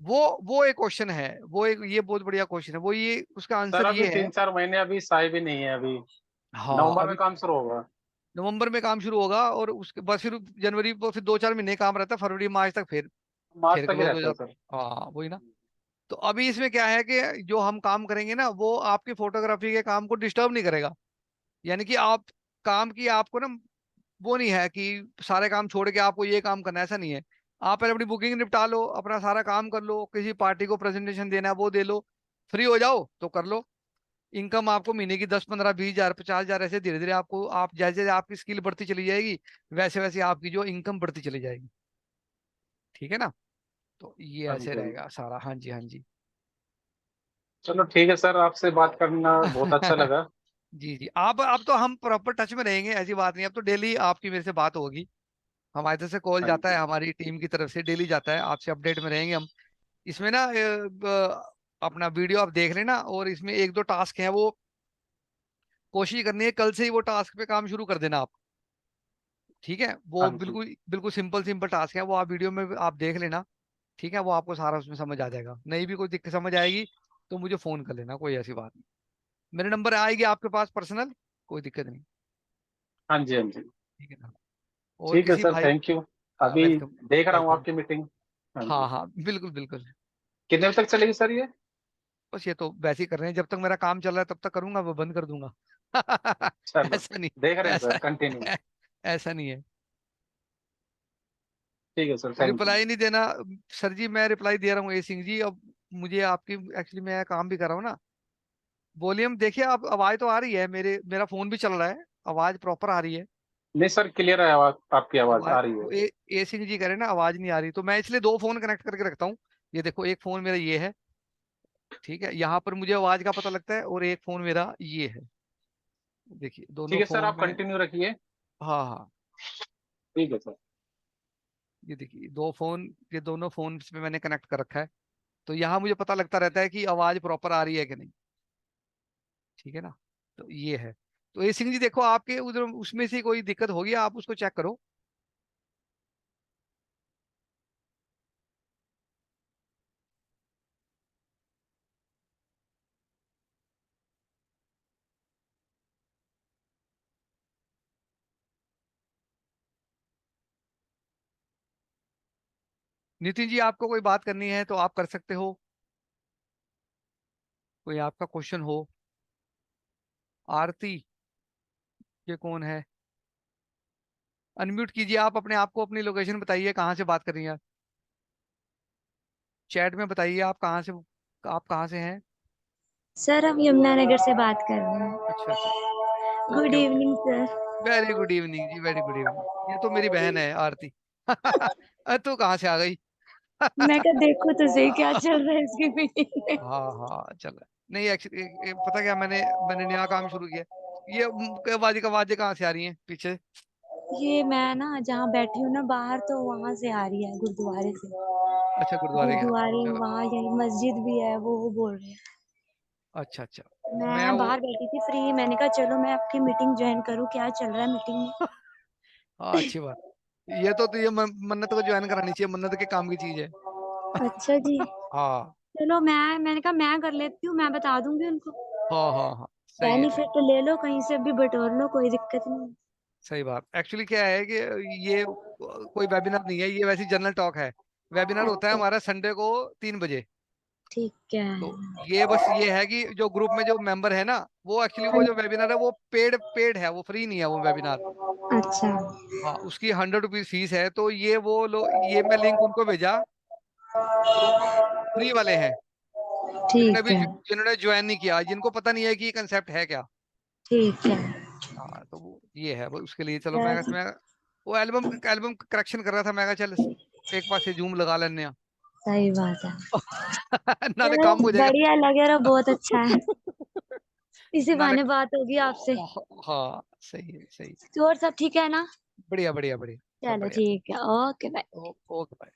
वो एक क्वेश्चन है। वो एक ये बहुत बढ़िया क्वेश्चन है। वो ये उसका सर आंसर अभी ये है। 3-4 महीने अभी साई भी नहीं है अभी। हाँ, नवंबर में अभी काम शुरू होगा। नवंबर में काम शुरू होगा, और उसके बाद फिर जनवरी को फिर 2-4 महीने काम रहता है, फरवरी मार्च तक मार्च फिर तक ही क्लोज हो रहता है जाता सर। है। हाँ, वही ना। तो अभी इसमें क्या है कि जो हम काम करेंगे ना वो आपकी फोटोग्राफी के काम को डिस्टर्ब नहीं करेगा। यानी कि आप काम की आपको ना वो नहीं है कि सारे काम छोड़ के आपको ये काम करना है, ऐसा नहीं है। आप पहले अपनी बुकिंग निपटा लो, अपना सारा काम कर लो, किसी पार्टी को प्रेजेंटेशन देना है वो दे लो, फ्री हो जाओ तो कर लो। इनकम आपको महीने की 10, 15, 20 हजार, 50 हजार, ऐसे धीरे धीरे आपको, आप जैसे जैसे आपकी स्किल बढ़ती चली जाएगी वैसे वैसे आपकी जो इनकम बढ़ती चली जाएगी। ठीक है ना? तो ये हाँ ऐसे जी। हाँ जी। रहेगा सारा। हाँ जी, हाँ जी। चलो ठीक है सर, आपसे बात करना बहुत अच्छा लगा। जी जी, आप अब तो हम प्रॉपर टच में रहेंगे, ऐसी बात नहीं। अब तो डेली आपकी मेरे से बात होगी। हमारे तरफ से कॉल हाँ जाता है, जी। हमारी टीम की तरफ से डेली जाता है, आपसे अपडेट में रहेंगे हम। इसमें ना अपना वीडियो आप देख लेना, और इसमें एक दो टास्क है वो कोशिश करनी है कल से ही वो टास्क पे काम शुरू कर देना आप। ठीक है? वो हाँ जी। बिल्कुल बिल्कुल सिंपल सिंपल टास्क है, वो आप वीडियो में आप देख लेना। ठीक है? वो आपको सारा उसमें समझ आ जाएगा। नहीं भी कोई दिक्कत समझ आएगी तो मुझे फोन कर लेना, कोई ऐसी बात नहीं। मेरे नंबर आएगी आपके पास पर्सनल, कोई दिक्कत नहीं। हाँ जी। हाँ जी। ठीक है ना? और ठीक है किसी सर, भाई, थैंक यू। अभी वेलकम। देख रहा हूँ वेलकम। आपकी मीटिंग। हाँ हाँ जी। हाँ, बिल्कुल बिल्कुल। कितने बजे तक चलेगी सर ये? बस ये तो वैसे ही कर रहे हैं, जब तक मेरा काम चल रहा है तब तक करूंगा, वो बंद कर दूंगा। चलो, ऐसा नहीं। देख रहे हैं सर, ऐसा कंटिन्यू। ऐसा नहीं है। ठीक है सर, थैंक यू। रिप्लाई नहीं देना। सर जी मैं रिप्लाई दे रहा हूँ ए सिंह जी, अब मुझे आपकी, एक्चुअली मैं काम भी कर रहा हूँ ना। वॉल्यूम देखिए आप, आवाज तो आ रही है, मेरा फोन भी चल रहा है, आवाज प्रॉपर आ रही है। नहीं सर, क्लियर है आवाज, आपकी आवाज आवाज आ रही है। वो ए सिंह जी कह रहे हैं ना आवाज नहीं आ रही, तो मैं इसलिए दो फोन कनेक्ट करके रखता हूँ। ये देखो एक फोन मेरा ये है, ठीक है, यहाँ पर मुझे आवाज का पता लगता है, और एक फोन मेरा ये है। देखिए ठीक दोनों है सर, फोन आप में। कंटिन्यू रखिए। हाँ हाँ। ठीक है सर। ये देखिए दो फोन, ये दोनों फोन पे मैंने कनेक्ट कर रखा है। तो यहाँ मुझे पता लगता रहता है कि आवाज प्रॉपर आ रही है कि नहीं। ठीक है ना। तो ये है। तो ये सिंह जी देखो आपके उधर उसमें से कोई दिक्कत होगी, आप उसको चेक करो। नितिन जी आपको कोई बात करनी है तो आप कर सकते हो, कोई आपका क्वेश्चन हो। आरती, ये कौन है? अनम्यूट कीजिए आप अपने आप को, अपनी लोकेशन बताइए कहाँ से बात कर रही हैं। चैट में बताइए आप कहाँ से, आप कहाँ से हैं। सर हम यमुनानगर से बात कर रहे हैं। अच्छा अच्छा। Good okay okay. Evening sir. Very good evening जी, वेरी गुड इवनिंग। ये तो मेरी बहन है आरती। तू कहाँ से आ गई? मैं क्या देखो तो सही क्या चल रहा है इसकी मीटिंग में। हाँ हाँ चल। नहीं एक्चुअली पता क्या, मैंने नया काम शुरू किया। ये आवाजें कहाँ से आ रही हैं पीछे? ये मैं ना जहाँ बैठी हूँ ना बाहर, तो वहां से आ रही है, गुरुद्वारे से। अच्छा गुरुद्वारे के। गुरुद्वारे चलो। वहाँ यही मस्जिद भी है, वो बोल रहे हैं। अच्छा अच्छा। मैं मैं वो बाहर बैठी थी फ्री, मैंने कहा चलो मैं आपकी मीटिंग ज्वाइन करूँ, क्या चल रहा है मीटिंग में। हाँ अच्छी बात। ये तो ये मन्नत को ज्वाइन करानी चाहिए, मन्नत के काम की चीज है। अच्छा जी। हाँ चलो मैंने कहा मैं कर लेती हूँ, मैं बता दूंगी उनको। हाँ हाँ हाँ। सही है सही। बेनिफिट ले लो कहीं से भी बटोर लो, कोई दिक्कत नहीं। सही बात। एक्चुअली क्या है कि ये कोई वेबिनार नहीं है, ये वैसी जनरल टॉक है। वेबिनार होता है अच्छा हमारा संडे को 3 बजे। ठीक है। तो ये बस ये है कि जो ग्रुप में जो मेंबर है ना, वो एक्चुअली हाँ वो जो वेबिनार है वो पेड है, वो फ्री नहीं है वो वेबिनार। अच्छा हाँ उसकी 100 रुपीज फीस है। तो ये वो लोग, ये मैं लिंक उनको भेजा जो फ्री वाले हैं, ठीक है। जिन्होंने ज्वाइन नहीं किया, जिनको पता नहीं है कि ये कंसेप्ट है क्या। ठीक है। हाँ तो वो ये है वो उसके लिए। चलो बस मैं वो एल्बम करेक्शन कर रहा था, मैं कहा चल एक पास से जूम लगा लेने हैं। सही बात है। ना तो चलो काम हो जाएगा। बढ़िया लगे रहो, बहुत अच्छा है। इसी ना बहाने बात होगी आपसे। हाँ सही है सही। तो और सब ठीक है ना? बढ़िया बढ़िया बढ़िया। सब चलो बढ़िया। ठीक है, okay bye. Okay bye.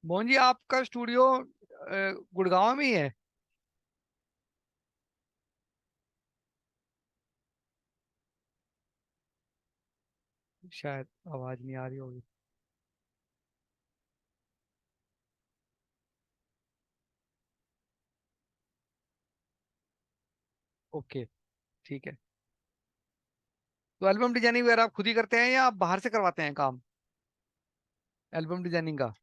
Mohan ji आपका स्टूडियो गुड़गांव में ही है? शायद आवाज नहीं आ रही होगी। ओके ठीक है। तो एल्बम डिजाइनिंग वगैरह आप खुद ही करते हैं या आप बाहर से करवाते हैं काम, एल्बम डिजाइनिंग का?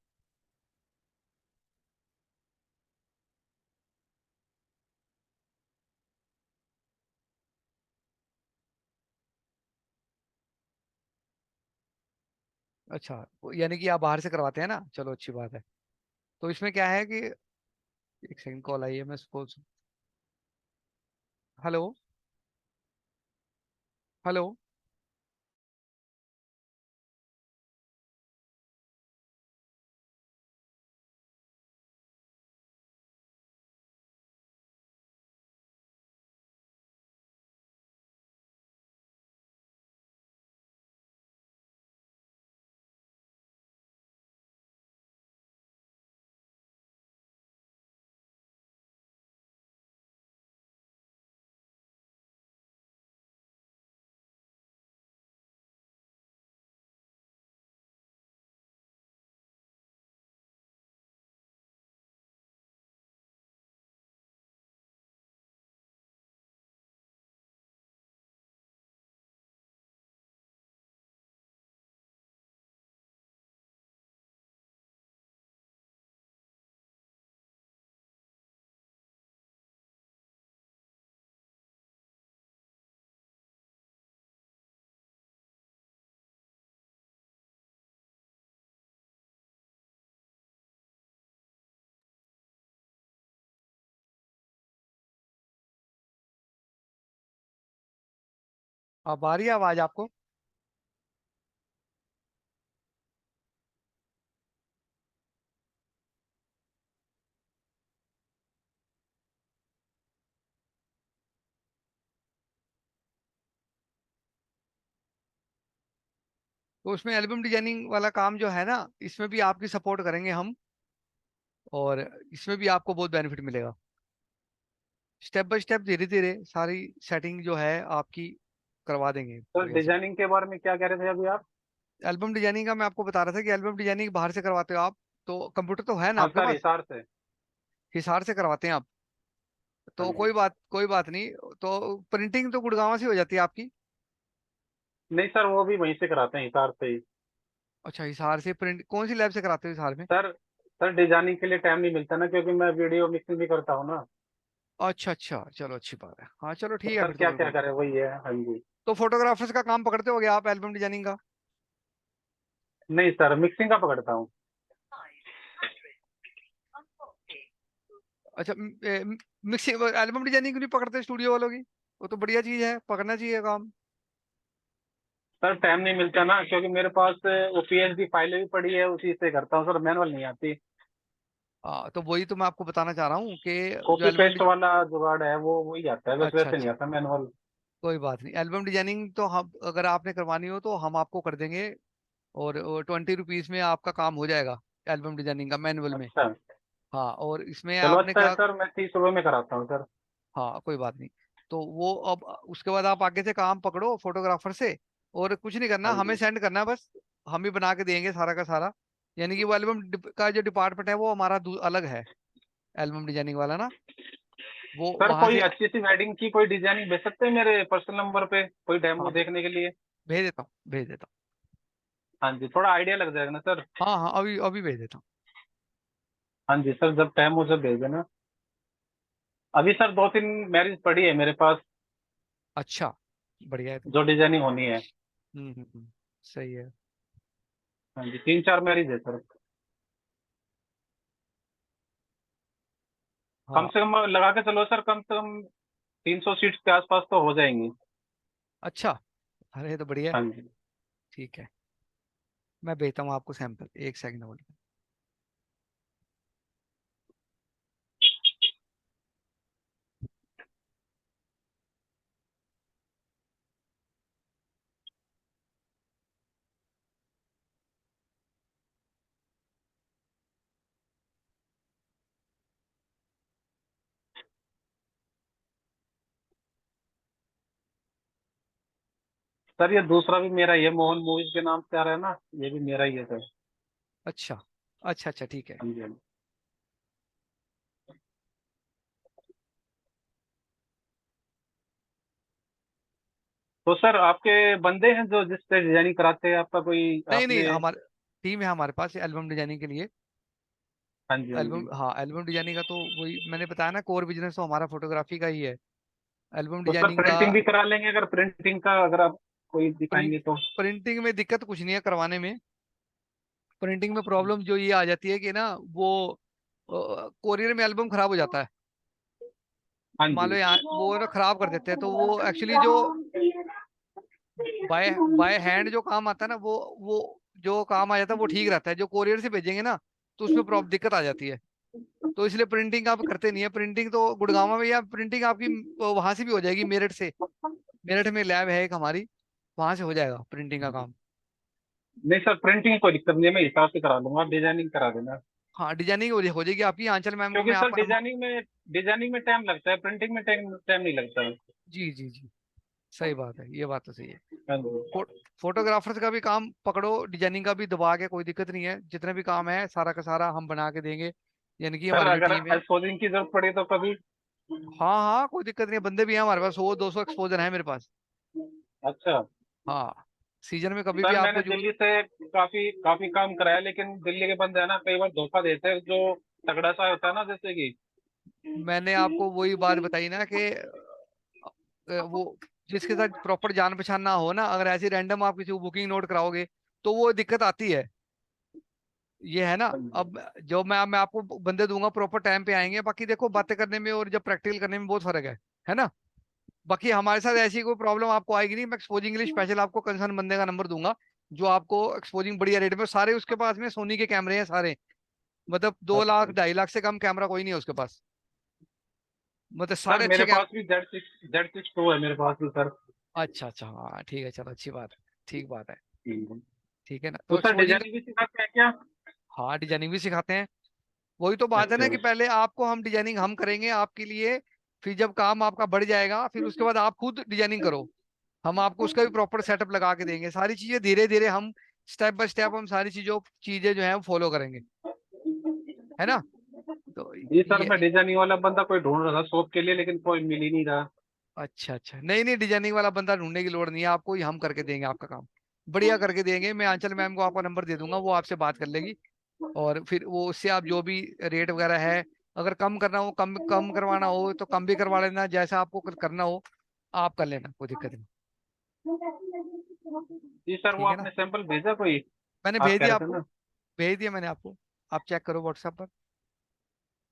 अच्छा यानी कि आप बाहर से करवाते हैं ना, चलो अच्छी बात है। तो इसमें क्या है कि एक सेकंड कॉल आई है, मैं सपोज। हेलो। हेलो। अब आ रही है आवाज आपको? तो उसमें एल्बम डिजाइनिंग वाला काम जो है ना, इसमें भी आपकी सपोर्ट करेंगे हम, और इसमें भी आपको बहुत बेनिफिट मिलेगा। स्टेप बाय स्टेप धीरे धीरे सारी सेटिंग जो है आपकी करवा देंगे सर बढ़िया से। डिजाइनिंग के बारे में क्या कह रहे थे अभी आप? एल्बम डिजाइनिंग का मैं आपको बता रहा था कि एल्बम डिजाइनिंग बाहर से करवाते हो आप, तो कंप्यूटर तो है ना हाँ आपके सर, पास? हिसार से। हिसार से करवाते हैं आप? हाँ तो जी। कोई बात नहीं। तो प्रिंटिंग तो गुड़गांव से हो जाती है आपकी? नहीं सर, वो भी वहीं से कराते हैं, हिसार से ही। अच्छा, हिसार से प्रिंट कौन सी लैब से कराते हो हिसार में? सर सर डिजाइनिंग के लिए टाइम नहीं मिलता ना, क्योंकि मैं वीडियो मिक्सिंग भी करता हूँ ना। अच्छा अच्छा, चलो अच्छी बात है। हाँ चलो तो ठीक है सर फिर तो क्या क्या बिल्कुल। करें, वही है। हाँ जी। तो फोटोग्राफर्स का काम पकड़ते होगे आप एल्बम डिजाइनिंग का? नहीं सर, मिक्सिंग का पकड़ता हूँ। अच्छा, मिक्सिंग एल्बम डिजाइनिंग क्यों नहीं पकड़ते स्टूडियो वालों की? वो तो बढ़िया चीज है, पकड़ना चाहिए काम। सर टाइम नहीं मिलता ना, क्योंकि मेरे पास वो पीएचडी फाइलें भी पड़ी है, उसी से करता हूँ सर, मैनुअल नहीं आती। तो वही तो मैं आपको बताना चाह रहा हूँ कि जो कॉपी एल्बम, पेस्ट वाला जुगाड़ है वो वही आता है, बस अच्छा वैसे नहीं अच्छा, आता मैनुअल। कोई बात नहीं। एल्बम डिजाइनिंग तो हम, अगर आपने करवानी हो तो हम आपको कर देंगे, और 20 रुपीज में आपका काम हो जाएगा एल्बम डिजाइनिंग का मैनुअल में। अच्छा। हाँ, और इसमें चलो आपने अच्छा है क्या, सर, मैं 30 रुपये में कराता हूँ सर। हाँ कोई बात नहीं। तो वो अब उसके बाद आप आगे से काम पकड़ो फोटोग्राफर से, और कुछ नहीं करना, हाँ हमें जी। सेंड करना है बस। हम ही बना के देंगे सारा का सारा। यानी कि वो एल्बम का जो डिपार्टमेंट है वो हमारा अलग है, एल्बम डिजाइनिंग वाला ना, वो सर वहां कोई से। अच्छी सी वेडिंग की कोई डिजाइनिंग भेज सकते हैं मेरे पर्सनल नंबर पे, कोई हाँ, डेमो देखने के लिए? भेज देता हूँ भेज देता हाँ जी, थोड़ा आइडिया लग जाएगा ना सर। हूँ। हाँ हाँ, अभी अभी भेज देता हूँ। हाँ जी सर, जब टाइम हो जब भेज देना। अभी सर 2-3 मैरिज पड़ी है मेरे पास, अच्छा, बढ़िया है तो। जो डिजाइनिंग होनी है। सही है। हाँ जी, 3-4 मैरिज है सर। कम हाँ, से कम लगा के चलो सर, कम से कम 300 सीट्स के आसपास तो हो जाएंगी। अच्छा, अरे ये तो बढ़िया है। हाँ जी। ठीक है, मैं भेजता हूँ आपको सैंपल, एक सेकंड होल्ड। सर ये दूसरा भी मेरा ही है, मोहन मूवीज के नाम से आ रहा है ना, ये भी मेरा ही है सर। अच्छा अच्छा अच्छा, ठीक है। हाँ जी। हाँ जी। तो सर आपके बंदे हैं जो जिससे डिजाइनिंग कराते हैं, आपका कोई नहीं नहीं, आपने? हमारे टीम है हमारे पास एल्बम डिजाइनिंग के लिए। हाँ जी। हाँ एल्बम, जी। हाँ एल्बम डिजाइनिंग का तो वही मैंने बताया ना, कोर बिजनेस तो हमारा फोटोग्राफी का ही है। एल्बम तो सर डिजाइनिंग का। प्रिंटिंग भी करा लेंगे, अगर प्रिंटिंग का अगर आप कोई प्रिंट दिखाएंगे तो। प्रिंटिंग में दिक्कत कुछ नहीं है करवाने में। प्रिंटिंग में प्रॉब्लम जो ये आ जाती है कि ना, वो कोरियर में एल्बम खराब हो जाता है। हाँ मान जी। लो यहाँ वो ना खराब कर देते हैं, तो वो एक्चुअली जो बाय बाय हैंड जो काम आता है ना, वो जो काम आ जाता है वो ठीक रहता है। जो कोरियर से भेजेंगे ना, तो उसमें प्रॉब्लम दिक्कत आ जाती है। तो इसलिए प्रिंटिंग आप करते नहीं है। प्रिंटिंग तो गुड़गांव में, या प्रिंटिंग आपकी वहां से भी हो जाएगी, मेरठ से। मेरठ में लैब है एक हमारी, वहां से हो जाएगा प्रिंटिंग का काम। नहीं सर, प्रिंटिंग कोई दिक्कत नहीं है, मैं हिसाब से करा लूंगा, डिजाइनिंग करा देना। हाँ, डिजाइनिंग हो जाएगी आपकी। आंचल मैम को क्योंकि मैं सर आपका नंबर। डिजाइनिंग में टाइम लगता है, प्रिंटिंग में टाइम टाइम नहीं लगता है। जी जी जी, सही बात है, ये बात तो सही है। हाँ जी। फो, फोटोग्राफर्स का भी काम पकड़ो, डिजाइनिंग का भी दबा के, कोई दिक्कत नहीं है। जितने भी काम है सारा का सारा हम बना के देंगे, यानी कि सर हमारी जो अगर टीम है। एक्सपोजिंग की जरूरत पड़ी तो कभी? हाँ हाँ, कोई दिक्कत नहीं है, बंदे भी हैं हमारे पास, 100 200 एक्सपोजर है मेरे पास। अच्छा। हाँ, सीजन में कभी भी सर मैंने आपको जो। दिल्ली से काफी काफी काम कराया, लेकिन दिल्ली के बंदे है ना, कई बार धोखा देते हैं, जो तगड़ा सा होता है ना, जैसे कि। मैंने आपको वही बात बताई ना कि वो जिसके साथ प्रॉपर जान पहचान ना हो ना, अगर ऐसी रैंडम आप किसी को बुकिंग नोट कराओगे, तो वो दिक्कत आती है। ये है ना। हाँ जी। अब जो मैं आपको बंदे दूंगा प्रॉपर टाइम पे आएंगे, बाकी देखो बातें करने में और जब प्रैक्टिकल करने में बहुत फर्क है ना। बाकी हमारे साथ ऐसी कोई प्रॉब्लम आपको आएगी नहीं। मैं एक्सपोजिंग के लिए स्पेशल आपको कंसर्न बंदे का नंबर दूंगा, जो आपको एक्सपोजिंग बढ़िया रेट में, सारे उसके पास में सोनी के कैमरे हैं सारे, मतलब 2 लाख अच्छा 2.5 लाख से कम कैमरा कोई नहीं है उसके पास, मतलब सर, सारे मेरे अच्छे पास भी जेड सिक्स प्रो है मेरे पास भी सर। अच्छा अच्छा, हाँ ठीक है, चलो अच्छी बात है, ठीक बात है। हम्म। ठीक है ना, तो तो सर एक्सपोजिंग का, डिजाइनिंग भी सिखाते हैं क्या? हाँ डिजाइनिंग भी सिखाते हैं। वही तो बात है ना अच्छा। कि पहले आपको हम डिजाइनिंग हम करेंगे आपके लिए, फिर जब काम आपका बढ़ जाएगा फिर उसके बाद आप खुद डिजाइनिंग करो, हम आपको उसका भी प्रॉपर सेटअप लगा के देंगे। सारी चीजें धीरे धीरे हम स्टेप बाय स्टेप हम सारी चीजें जो है वो फॉलो करेंगे, है ना। तो जी सर, मैं ये, डिजाइनिंग वाला बंदा कोई ढूंढ रहा था शॉप के लिए, लेकिन कोई मिल ही नहीं रहा। अच्छा अच्छा, नहीं नहीं, डिजाइनिंग वाला बंदा ढूंढने की लोड़ नहीं है आपको, ही हम करके देंगे आपका काम, बढ़िया करके देंगे। मैं आंचल मैम को आपका नंबर दे दूंगा, वो आपसे बात कर लेगी, और फिर वो उससे आप जो भी रेट वगैरह है, अगर कम करना हो, कम कम करवाना हो तो कम भी करवा लेना, जैसा आपको करना हो आप कर लेना, कोई दिक्कत नहीं। जी सर, वो ठीक है ना, आपने सैंपल भेजा कोई? मैंने आप भेज कह दिया रहे थे आपको, ना। भेज दिया मैंने आपको, आप चेक करो व्हाट्सएप पर।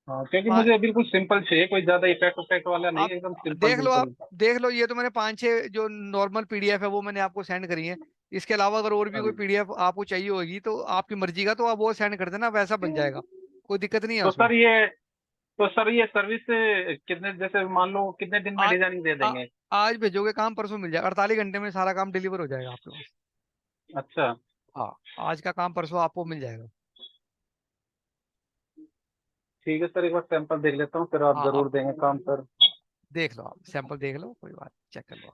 हाँ, क्योंकि हाँ, मुझे बिल्कुल सिंपल चाहिए, कोई ज्यादा इफेक्ट उफेक्ट वाला नहीं, आप एकदम सिंपल देख लो, आप बिल्कुल। देख लो, ये तो मैंने 5-6 जो नॉर्मल पीडीएफ है वो मैंने आपको सेंड करी है। इसके अलावा अगर और भी हाँ कोई जी। पीडीएफ आपको चाहिए होगी तो आपकी मर्जी का, तो आप वो सेंड कर देना, वैसा बन जाएगा, कोई दिक्कत नहीं है तो उसमें। सर ये तो सर ये सर्विस कितने, जैसे मान लो कितने दिन में आज डिजाइनिंग दे आ, देंगे? आज भेजोगे काम परसों मिल जाएगा, 48 घंटे में सारा काम डिलीवर हो जाएगा आपके पास। अच्छा। हाँ, आज का काम परसों आपको मिल जाएगा। ठीक है सर, एक बार सैंपल देख लेता हूँ, फिर आप हाँ, जरूर देंगे काम सर। देख लो, आप सैंपल देख लो, कोई बात, चेक कर लो।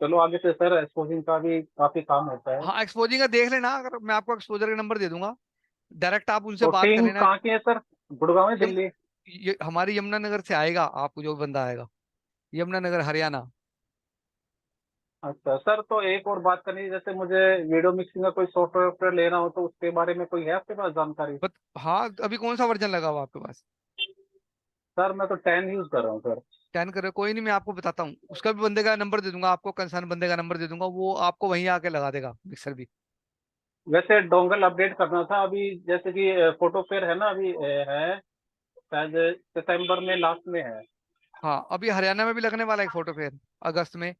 चलो आगे से सर एक्सपोजिंग का भी काफी काम होता है। हाँ, एक्सपोजिंग का देख लेना, अगर मैं आपको एक्सपोजर का नंबर दे दूंगा, डायरेक्ट आप उनसे तो बात कर टीम लेना। कहाँ की है सर? गुड़गांव है, यम, दिल्ली? ये हमारी यमुनानगर से आएगा, आपको जो बंदा आएगा, यमुनानगर हरियाणा। अच्छा सर, तो एक और बात करनी है, जैसे मुझे वीडियो मिक्सिंग का कोई सॉफ्टवेयर लेना हो तो उसके बारे में कोई है आपके पास जानकारी? बट हाँ, अभी कौन सा वर्जन लगा हुआ आपके पास? सर मैं तो 10 यूज कर रहा हूँ सर। 10 करे, कोई नहीं, मैं आपको बताता हूँ, उसका भी बंदे का नंबर दे दूंगा आपको, कंसर्न बंदे का नंबर दे दूंगा, वो आपको वहीं आके लगा देगा मिक्सर भी। वैसे डोंगल अपडेट करना था अभी, जैसे कि फोटो फेयर है ना अभी, है शायद सितंबर में लास्ट में है। हाँ, अभी हरियाणा में भी लगने वाला है फोटो फेयर, अगस्त में।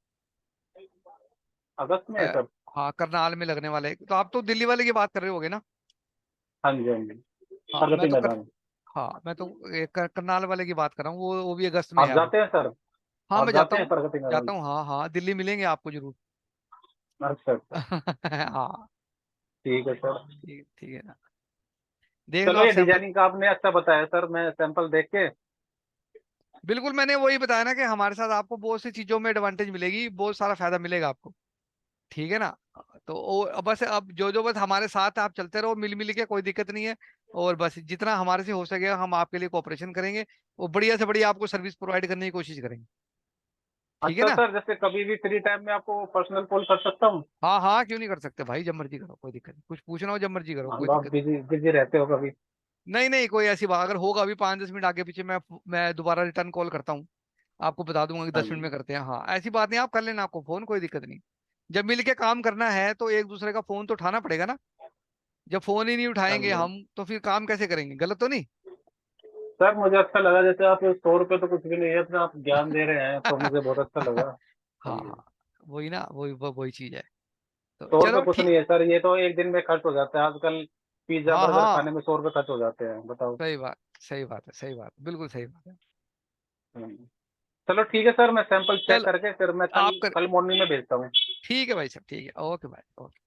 अगस्त में है अ, सर? हाँ, करनाल में लगने वाले है, तो आप तो दिल्ली वाले की बात कर रहे होगे ना। हाँ जी हाँ जी। हाँ, मैं प्रगति तो मैदान। हाँ, मैं तो करनाल वाले की बात कर रहा हूँ, वो भी अगस्त में है आप अभी। जाते हैं सर? हाँ, आप मैं जाता जाते हैं हूँ, प्रगति मैदान? जाता हूँ, हाँ हाँ, दिल्ली मिलेंगे आपको जरूर। अच्छा अच्छा। हाँ, ठीक है सर। ठीक ठीक है ना, देख लो चलो आप ये सैंपल। डिजाइनिंग का आपने अच्छा बताया सर, मैं सैंपल देख के। बिल्कुल, मैंने वही बताया ना कि हमारे साथ आपको बहुत सी चीजों में एडवांटेज मिलेगी, बहुत सारा फायदा मिलेगा आपको, ठीक है ना। तो बस अब जो जो बस हमारे साथ आप चलते रहो मिल मिल के, कोई दिक्कत नहीं है, और बस जितना हमारे से हो सकेगा हम आपके लिए कोऑपरेशन करेंगे, वो बढ़िया से बढ़िया आपको सर्विस प्रोवाइड करने की कोशिश करेंगे, ठीक है अच्छा ना। सर, जैसे कभी भी फ्री टाइम में आपको पर्सनल कॉल कर सकता हूँ? हाँ हाँ, क्यों नहीं कर सकते भाई, जब मर्जी करो, कोई दिक्कत नहीं, कुछ पूछना हो जब मर्जी करो, मान कोई लो आप दिक्कत नहीं। बिजी बिजी रहते हो कभी। नहीं नहीं, कोई ऐसी बात अगर होगा अभी 5-10 मिनट आगे पीछे, मैं दोबारा रिटर्न कॉल करता हूँ, आपको बता दूंगा कि हाँ 10 मिनट में जी करते हैं, हाँ ऐसी बात नहीं, आप कर लेना आपको फोन, कोई दिक्कत नहीं। जब मिल के काम करना है तो एक दूसरे का फोन तो उठाना पड़ेगा ना, जब फोन ही नहीं हाँ उठाएंगे जी। हम तो फिर काम कैसे करेंगे, गलत तो नहीं। सर मुझे अच्छा लगा, जैसे आप 100 रुपये तो कुछ भी नहीं है, अपना आप ज्ञान दे रहे हैं तो मुझे बहुत अच्छा लगा। हाँ हाँ जी। हाँ, वही ना, वही चीज है, तो 100 रुपये चलो कुछ ठीक। नहीं है सर, ये तो एक दिन में खर्च हो जाता है आजकल। पिज्जा हाँ बर्गर हाँ, खाने में 100 रुपये खर्च हो जाते हैं, बताओ। सही बात, सही बात है, सही बात, बिल्कुल सही बात है। हम्म। चलो ठीक है सर, मैं सैंपल चेक चल, करके फिर मैं कल आप कर, कल मॉर्निंग में भेजता हूँ। ठीक है भाई साहब, ठीक है, ओके भाई, ओके।